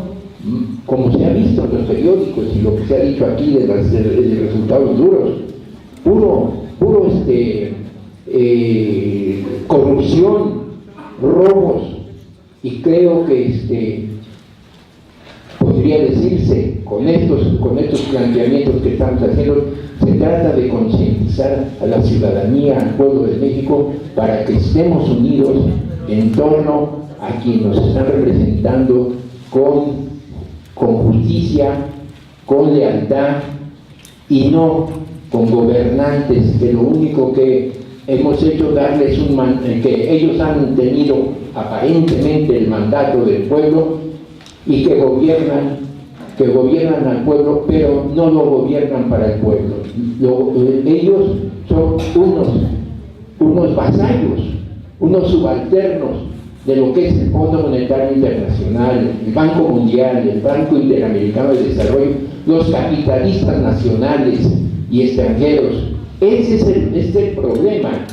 como se ha visto en los periódicos y lo que se ha dicho aquí de resultados duros, puro corrupción, robos, y creo que podría decirse con estos planteamientos que estamos haciendo, se trata de concientizar a la ciudadanía, al pueblo de México, para que estemos unidos en torno a quienes nos están representando con justicia, con lealtad, y no con gobernantes que lo único que hemos hecho darles que ellos han tenido aparentemente el mandato del pueblo y que gobiernan al pueblo, pero no lo gobiernan para el pueblo. Ellos son unos vasallos, unos subalternos de lo que es el Fondo Monetario Internacional, el Banco Mundial, el Banco Interamericano de Desarrollo, los capitalistas nacionales y extranjeros. Ese es el problema,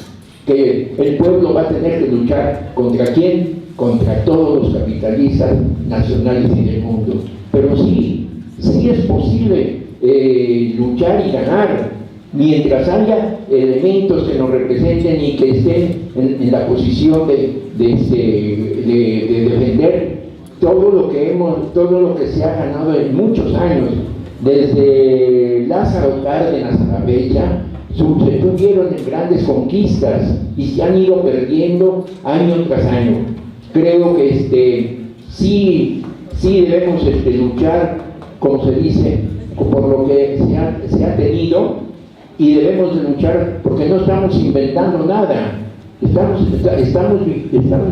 que el pueblo va a tener que luchar ¿contra quién? Contra todos los capitalistas nacionales y del mundo. Pero sí es posible luchar y ganar, mientras haya elementos que nos representen y que estén en la posición de defender todo lo que se ha ganado en muchos años, desde Lázaro Cárdenas a la fecha. Se tuvieron grandes conquistas y se han ido perdiendo año tras año. Creo que sí debemos luchar, como se dice, por lo que se ha tenido, y debemos de luchar porque no estamos inventando nada. Estamos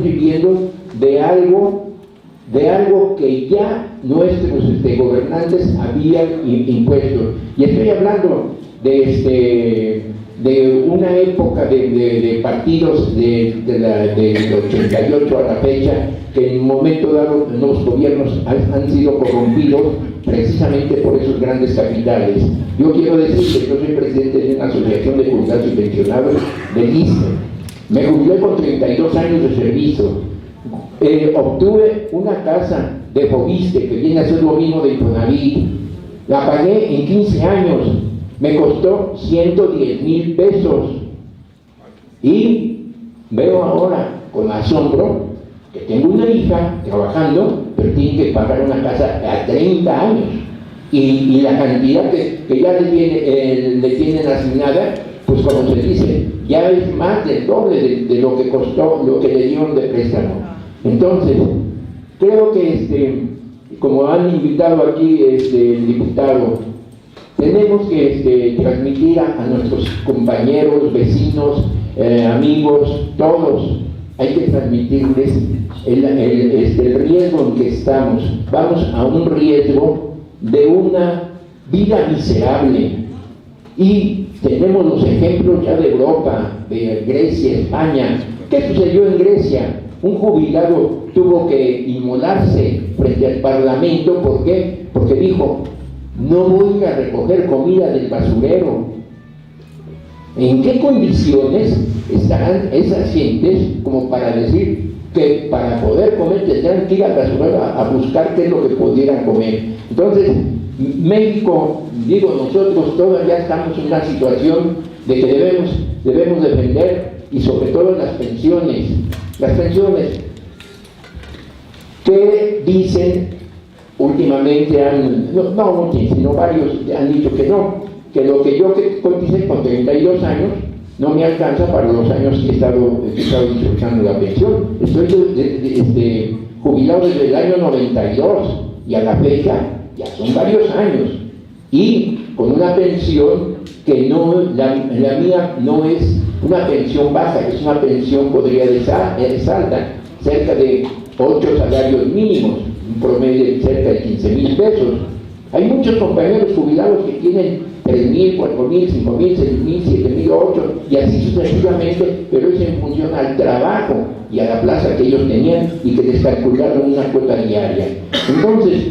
viviendo de algo que ya nuestros gobernantes habían impuesto. Y estoy hablando de una época de partidos del 88 a la fecha, que en un momento dado los gobiernos han sido corrompidos precisamente por esos grandes capitales. Yo quiero decir que yo soy presidente de una asociación de jubilados y pensionados del ISSSTE. Me jubilé con 32 años de servicio. Obtuve una casa de Fobiste, que viene a ser lo mismo de Infonavit. La pagué en 15 años. Me costó 110,000 pesos. Y veo ahora con asombro que tengo una hija trabajando, pero tiene que pagar una casa a 30 años. Y la cantidad que ya le tienen asignada, pues como se dice, ya es más del doble de lo que costó, lo que le dieron de préstamo. Entonces, creo que como han invitado aquí el diputado, tenemos que transmitir a nuestros compañeros, vecinos, amigos, todos, hay que transmitirles el riesgo en que estamos. Vamos a un riesgo de una vida miserable, y tenemos los ejemplos ya de Europa, de Grecia, España. ¿Qué sucedió en Grecia? Un jubilado tuvo que inmolarse frente al parlamento. ¿Por qué? Porque dijo: no voy a recoger comida del basurero. ¿En qué condiciones estarán esas gentes como para decir que para poder comer tendrán que ir al basurero a buscar qué es lo que pudieran comer? Entonces, México, digo, nosotros todavía estamos en una situación de que debemos defender, y sobre todo las pensiones. Las pensiones que dicen últimamente, sino varios han dicho que no, que lo que yo coticé con 32 años no me alcanza para los años que he estado disfrutando la pensión. Estoy jubilado desde el año 92 y a la fecha ya son varios años, y con una pensión que la mía no es una pensión baja, es una pensión, podría decir, alta, cerca de 8 salarios mínimos, un promedio de cerca de 15,000 pesos. Hay muchos compañeros jubilados que tienen 3,000, 4,000, 5,000, 6,000, 7,000, 8, y así sucesivamente, pero es en función al trabajo y a la plaza que ellos tenían y que les calcularon una cuota diaria. Entonces,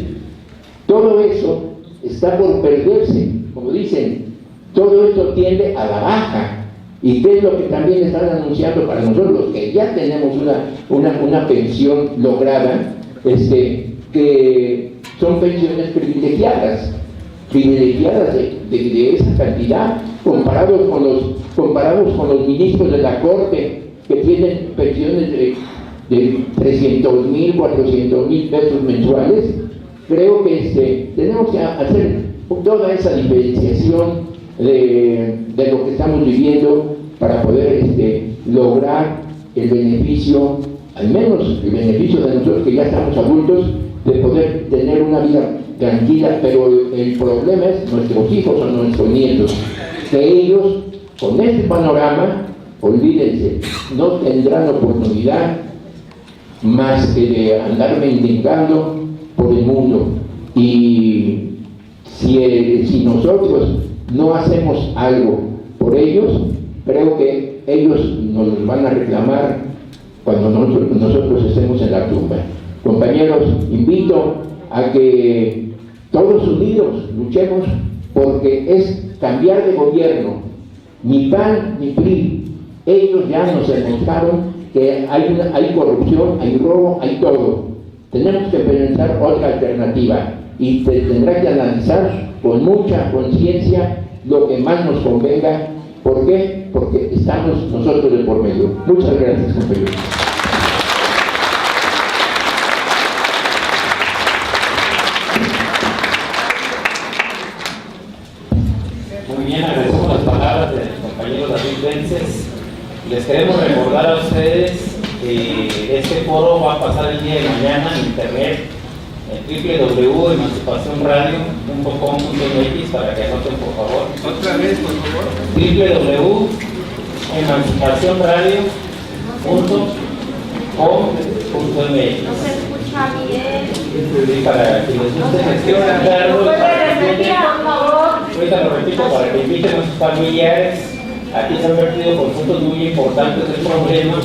todo eso está por perderse. Como dicen, todo esto tiende a la baja. ¿Y qué es lo que también están anunciando para nosotros, los que ya tenemos una pensión lograda? que son pensiones privilegiadas de esa cantidad, comparados con los ministros de la Corte, que tienen pensiones de 300,000, 400,000 pesos mensuales. Creo que tenemos que hacer toda esa diferenciación de lo que estamos viviendo para poder lograr el beneficio, al menos el beneficio de nosotros que ya estamos adultos, de poder tener una vida tranquila. Pero el problema es nuestros hijos o nuestros nietos, que ellos con este panorama, olvídense, no tendrán oportunidad más que de andar mendigando por el mundo. Y si nosotros no hacemos algo por ellos, creo que ellos nos van a reclamar cuando nosotros estemos en la tumba. Compañeros, invito a que todos unidos luchemos, porque es cambiar de gobierno, ni PAN ni PRI. Ellos ya nos demostraron que hay corrupción, hay robo, hay todo. Tenemos que pensar otra alternativa y tendrá que analizar con mucha conciencia lo que más nos convenga. ¿Por qué? Porque estamos nosotros de por medio. Muchas gracias, compañeros. Muy bien, agradecemos las palabras del compañero David Vences. Les queremos recordar a ustedes que este foro va a pasar el día de mañana en internet, en www.emancipacionradio.com.mx, para que anoten, por favor. Otra vez, por favor. www.emancipacionradio.com.mx. No se escucha bien. Sí, para que les guste gestionar, claro. ¿Puede repetir, por favor? Ahorita lo repito para que inviten a sus familiares. Aquí se han vertido conjuntos muy importantes del problema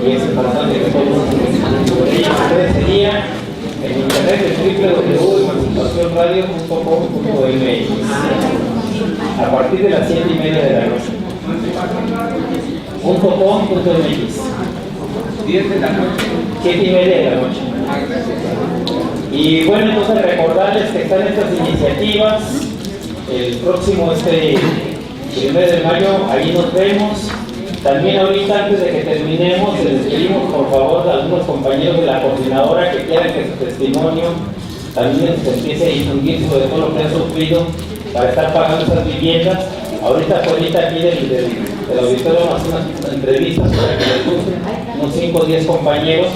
y es importante que todos sobre ellos. Ese día en internet en www.emancipacionradio.com.mx a partir de las 7:30 de la noche. .com.mx 10 de la noche. 7:30 de la noche. Y bueno, entonces recordarles que están estas iniciativas. El próximo 1 de mayo, ahí nos vemos. También ahorita, antes de que terminemos, les pedimos por favor a algunos compañeros de la coordinadora que quieran que su testimonio también se empiece a difundir sobre todo lo que han sufrido para estar pagando esas viviendas. Ahorita aquí del auditorio vamos a hacer unas entrevistas para que les gusten, unos 5 o 10 compañeros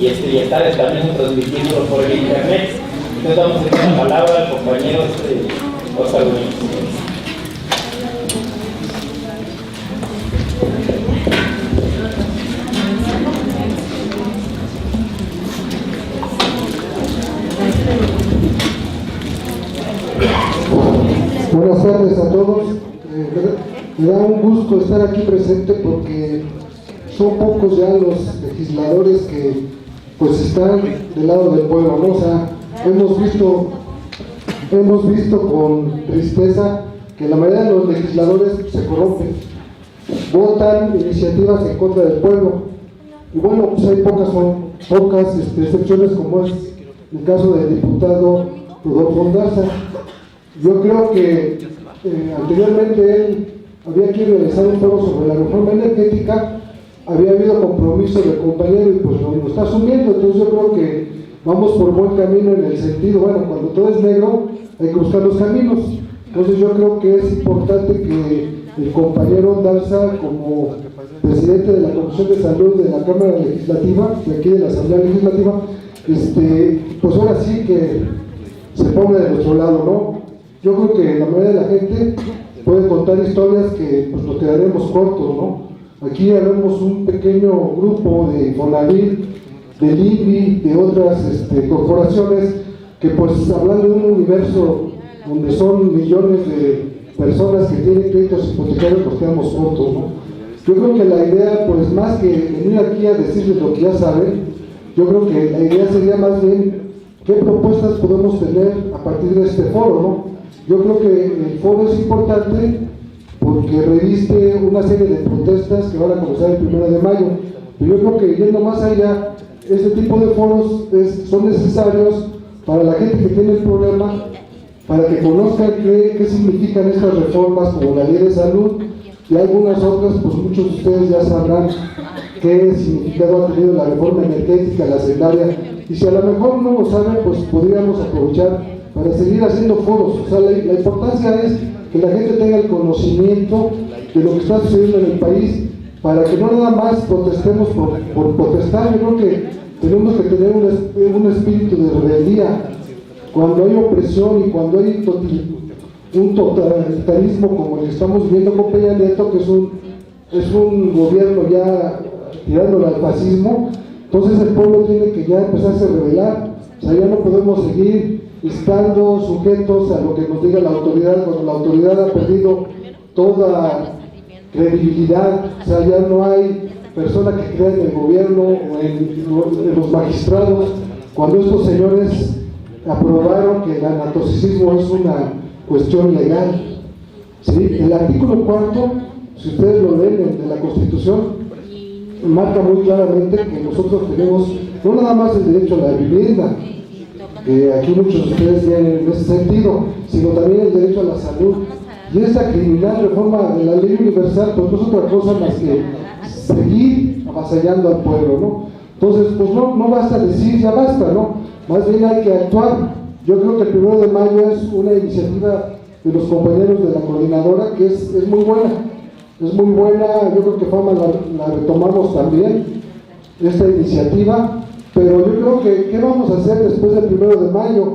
y estar también transmitiéndolo por el internet. Entonces vamos a dar la palabra al compañero Oscar Núñez. Buenas tardes a todos. Me da un gusto estar aquí presente porque son pocos ya los legisladores que pues están del lado del pueblo, ¿no? O sea, hemos visto con tristeza que la mayoría de los legisladores se corrompen, votan iniciativas en contra del pueblo. Y bueno, pues hay pocas excepciones, como es el caso del diputado Rodolfo Ondarza. Yo creo que anteriormente él había que realizar un foro sobre la reforma energética, había habido compromiso del compañero y pues lo está asumiendo. Entonces yo creo que vamos por buen camino en el sentido, bueno, cuando todo es negro hay que buscar los caminos. Entonces yo creo que es importante que el compañero Ondarza, como presidente de la Comisión de Salud de la Cámara Legislativa, de aquí de la Asamblea Legislativa, pues ahora sí que se ponga de nuestro lado, ¿no? Yo creo que la mayoría de la gente puede contar historias que pues, nos quedaremos cortos, ¿no? Aquí habemos un pequeño grupo de Infonavit, del INVI, de otras corporaciones, que pues hablando de un universo donde son millones de personas que tienen créditos hipotecarios, pues quedamos cortos, ¿no? Yo creo que la idea, pues más que venir aquí a decirles lo que ya saben, yo creo que la idea sería más bien qué propuestas podemos tener a partir de este foro, ¿no? Yo creo que el foro es importante porque reviste una serie de protestas que van a comenzar el 1 de mayo, pero yo creo que yendo más allá, este tipo de foros son necesarios para la gente que tiene el problema, para que conozcan qué significan estas reformas como la ley de salud y algunas otras, pues muchos de ustedes ya sabrán qué significado ha tenido la reforma energética, la secundaria, y si a lo mejor no lo saben, pues podríamos aprovechar para seguir haciendo foros. O sea, la importancia es que la gente tenga el conocimiento de lo que está sucediendo en el país, para que no nada más protestemos por protestar. Yo creo que tenemos que tener un espíritu de rebeldía. Cuando hay opresión y cuando hay un totalitarismo como el que estamos viviendo con Peña Nieto, que es un gobierno ya tirándole al fascismo, entonces el pueblo tiene que ya empezarse a rebelar. O sea, ya no podemos seguir estando sujetos a lo que nos diga la autoridad, cuando la autoridad ha perdido toda credibilidad. O sea, ya no hay persona que crea en el gobierno o en los magistrados. Cuando estos señores aprobaron que el anatocismo es una cuestión legal, ¿sí? El artículo 4, si ustedes lo leen de la Constitución, marca muy claramente que nosotros tenemos no nada más el derecho a la vivienda, que aquí muchos de ustedes tienen en ese sentido, sino también el derecho a la salud. Y esta criminal reforma de la ley universal, pues no es otra cosa más que seguir avasallando al pueblo, ¿no? Entonces, pues no basta decir, ya basta, ¿no? Más bien hay que actuar. Yo creo que el 1 de mayo es una iniciativa de los compañeros de la coordinadora que es muy buena. Es muy buena, yo creo que Fama la retomamos también, esta iniciativa, pero yo creo que, ¿qué vamos a hacer después del 1 de mayo?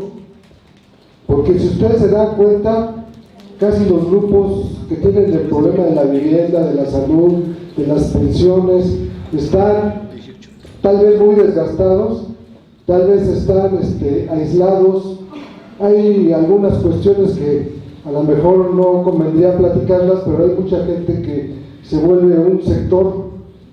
Porque si ustedes se dan cuenta, casi los grupos que tienen el problema de la vivienda, de la salud, de las pensiones, están tal vez muy desgastados, tal vez están aislados. Hay algunas cuestiones que a lo mejor no convendría platicarlas, pero hay mucha gente que se vuelve un sector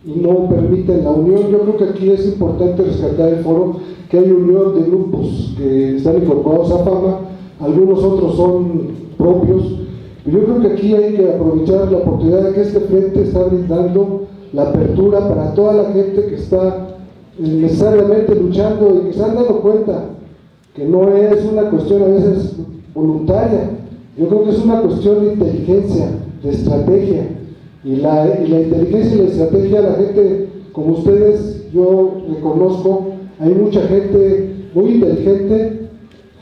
y no permite la unión. Yo creo que aquí es importante rescatar el foro, que hay unión de grupos que están incorporados a Fama, algunos otros son propios. Yo creo que aquí hay que aprovechar la oportunidad de que este frente está brindando la apertura para toda la gente que está necesariamente luchando y que se han dado cuenta que no es una cuestión a veces voluntaria. Yo creo que es una cuestión de inteligencia, de estrategia, y la inteligencia y la estrategia, la gente como ustedes, yo reconozco, hay mucha gente muy inteligente,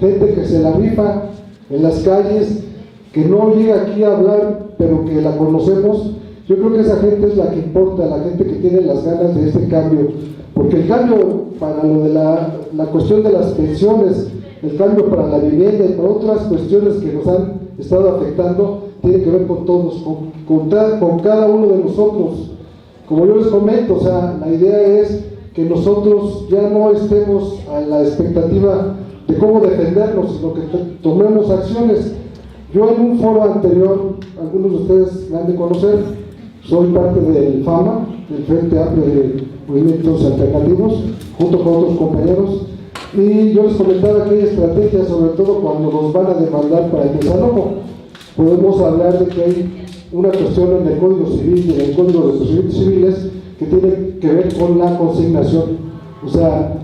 gente que se la rifa en las calles, que no llega aquí a hablar, pero que la conocemos. Yo creo que esa gente es la que importa, la gente que tiene las ganas de este cambio, porque el cambio para lo de la cuestión de las pensiones, el cambio para la vivienda y para otras cuestiones que nos han estado afectando, tiene que ver con todos, con cada uno de nosotros. Como yo les comento, o sea, la idea es que nosotros ya no estemos a la expectativa de cómo defendernos, sino que tomemos acciones. Yo en un foro anterior, algunos de ustedes me han de conocer, soy parte del FAMA, del Frente Amplio de Movimientos Alternativos, junto con otros compañeros, y yo les comentaba que hay estrategias, sobre todo cuando nos van a demandar para el desalojo. Podemos hablar de que hay una cuestión en el Código Civil y en el Código de Procedimientos Civiles que tiene que ver con la consignación. O sea,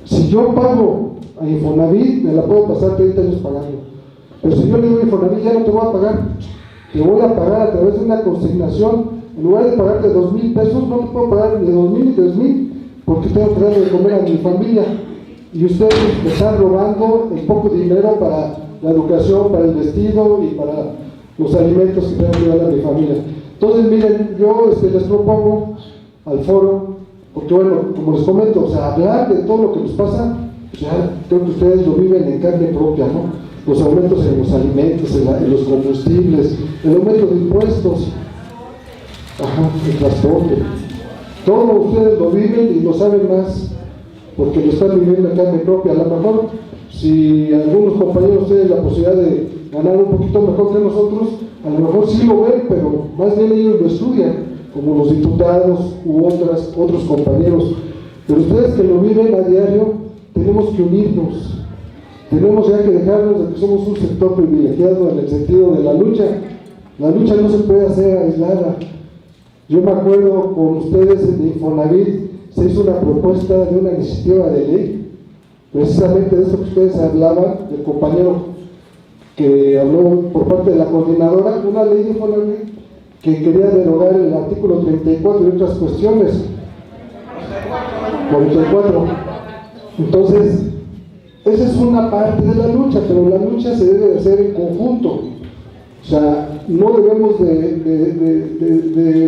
si yo pago a Infonavit, me la puedo pasar 30 años pagando, pero si yo le doy a Infonavit, ya no te voy a pagar, te voy a pagar a través de una consignación. En lugar de pagarte 2,000 pesos, no te puedo pagar ni 2,000 ni 3,000, porque tengo que darle de comer a mi familia. Y ustedes me están robando el poco dinero para la educación, para el vestido y para los alimentos que tengo que dar a mi familia. Entonces, miren, yo les propongo al foro, porque bueno, como les comento, o sea, hablar de todo lo que nos pasa, ya creo que ustedes lo viven en carne propia, ¿no? Los aumentos en los alimentos, en los combustibles, el aumento de impuestos, el transporte. Todos ustedes lo viven y lo saben más, porque lo están viviendo en carne propia. A lo mejor, si algunos compañeros tienen la posibilidad de ganar un poquito mejor que nosotros, a lo mejor sí lo ven, pero más bien ellos lo estudian, como los diputados u otros compañeros. Pero ustedes que lo viven a diario, tenemos que unirnos. Tenemos ya que dejarnos de que somos un sector privilegiado en el sentido de la lucha. La lucha no se puede hacer aislada. Yo me acuerdo con ustedes de Infonavit, se hizo una propuesta de una iniciativa de ley, precisamente de eso que ustedes hablaban, del compañero que habló por parte de la coordinadora, una ley de Infonavit que quería derogar el artículo 34 y otras cuestiones. 44. Entonces, esa es una parte de la lucha, pero la lucha se debe de hacer en conjunto. O sea, no debemos de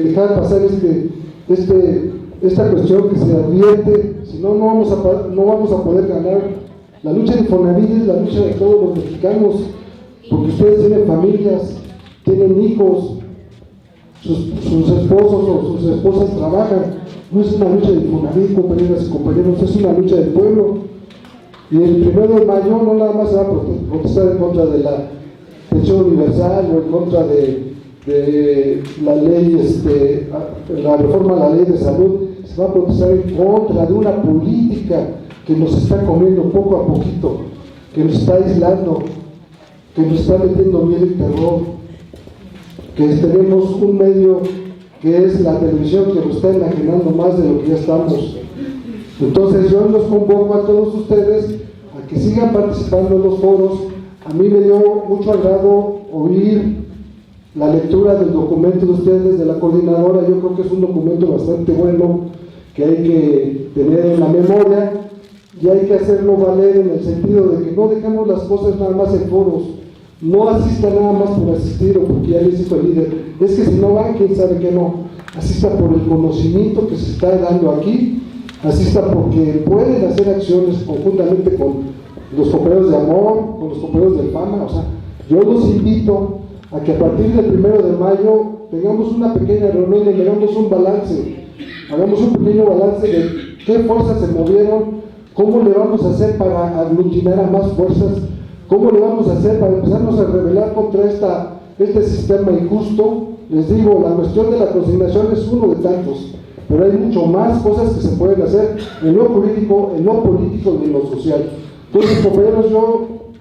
dejar pasar esta cuestión que se advierte, si no, no vamos a poder ganar. La lucha de Infonavit es la lucha de todos los mexicanos, porque ustedes tienen familias, tienen hijos, sus esposos o sus esposas trabajan. No es una lucha de Infonavit, compañeras y compañeros, es una lucha del pueblo. Y el 1 de mayo no nada más se va a protestar en contra de la pensión universal o en contra de la ley, la reforma a la ley de salud, se va a protestar en contra de una política que nos está comiendo poco a poquito, que nos está aislando, que nos está metiendo miedo y terror, que tenemos un medio que es la televisión que nos está enajenando más de lo que ya estamos. Entonces yo los convoco a todos ustedes a que sigan participando en los foros. A mí me dio mucho agrado oír la lectura del documento de ustedes, de la coordinadora. Yo creo que es un documento bastante bueno que hay que tener en la memoria y hay que hacerlo valer en el sentido de que no dejemos las cosas nada más en foros, no asista nada más por asistir o porque ya les dijo el líder, es que si no van, quién sabe que no, asista por el conocimiento que se está dando aquí, asista porque pueden hacer acciones conjuntamente con los compañeros de Amor, con los compañeros de Fama. O sea, yo los invito a que a partir del 1 de mayo tengamos una pequeña reunión y hagamos un balance, hagamos un pequeño balance de qué fuerzas se movieron, cómo le vamos a hacer para aglutinar a más fuerzas, cómo le vamos a hacer para empezarnos a rebelar contra este sistema injusto. Les digo, la cuestión de la consignación es uno de tantos, pero hay mucho más cosas que se pueden hacer en lo jurídico, en lo político y en lo social. Entonces, compañeros,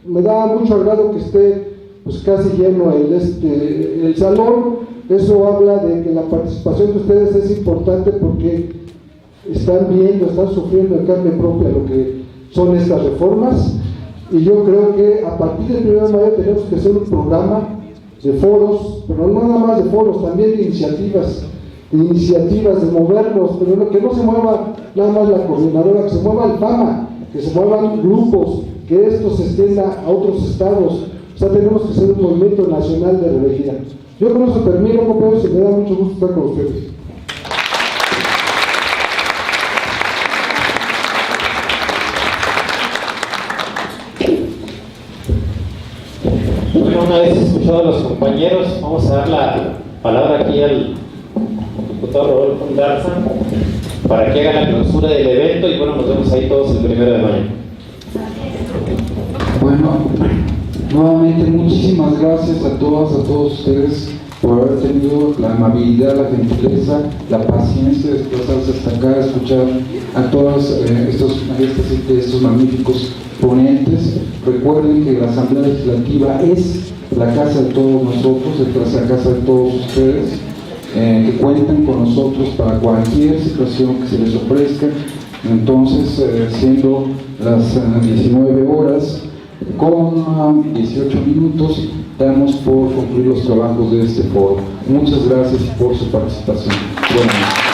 me da mucho agrado que esté pues casi lleno el salón. Eso habla de que la participación de ustedes es importante porque están viendo, están sufriendo en carne propia lo que son estas reformas. Y yo creo que a partir del 1 de mayo tenemos que hacer un programa de foros, pero no nada más de foros, también de iniciativas de movernos, pero que no se mueva nada más la coordinadora, que se mueva el Fama, que se muevan grupos, que esto se extienda a otros estados. O sea, tenemos que hacer un movimiento nacional de reelegida. Yo con eso termino, compañeros, y me da mucho gusto estar con ustedes. Bueno, una vez escuchado a los compañeros, vamos a dar la palabra aquí al diputado Rodolfo Garza para que haga la clausura del evento y bueno, nos vemos ahí todos el 1 de mayo. Bueno, nuevamente muchísimas gracias a todos ustedes por haber tenido la amabilidad, la gentileza, la paciencia de desplazarse hasta acá, escuchar a todos estos magníficos ponentes. Recuerden que la Asamblea Legislativa es la casa de todos nosotros, es la casa de todos ustedes, que cuentan con nosotros para cualquier situación que se les ofrezca. Entonces, siendo las 19 horas con 18 minutos, damos por concluir los trabajos de este foro. Muchas gracias por su participación. Buenas noches.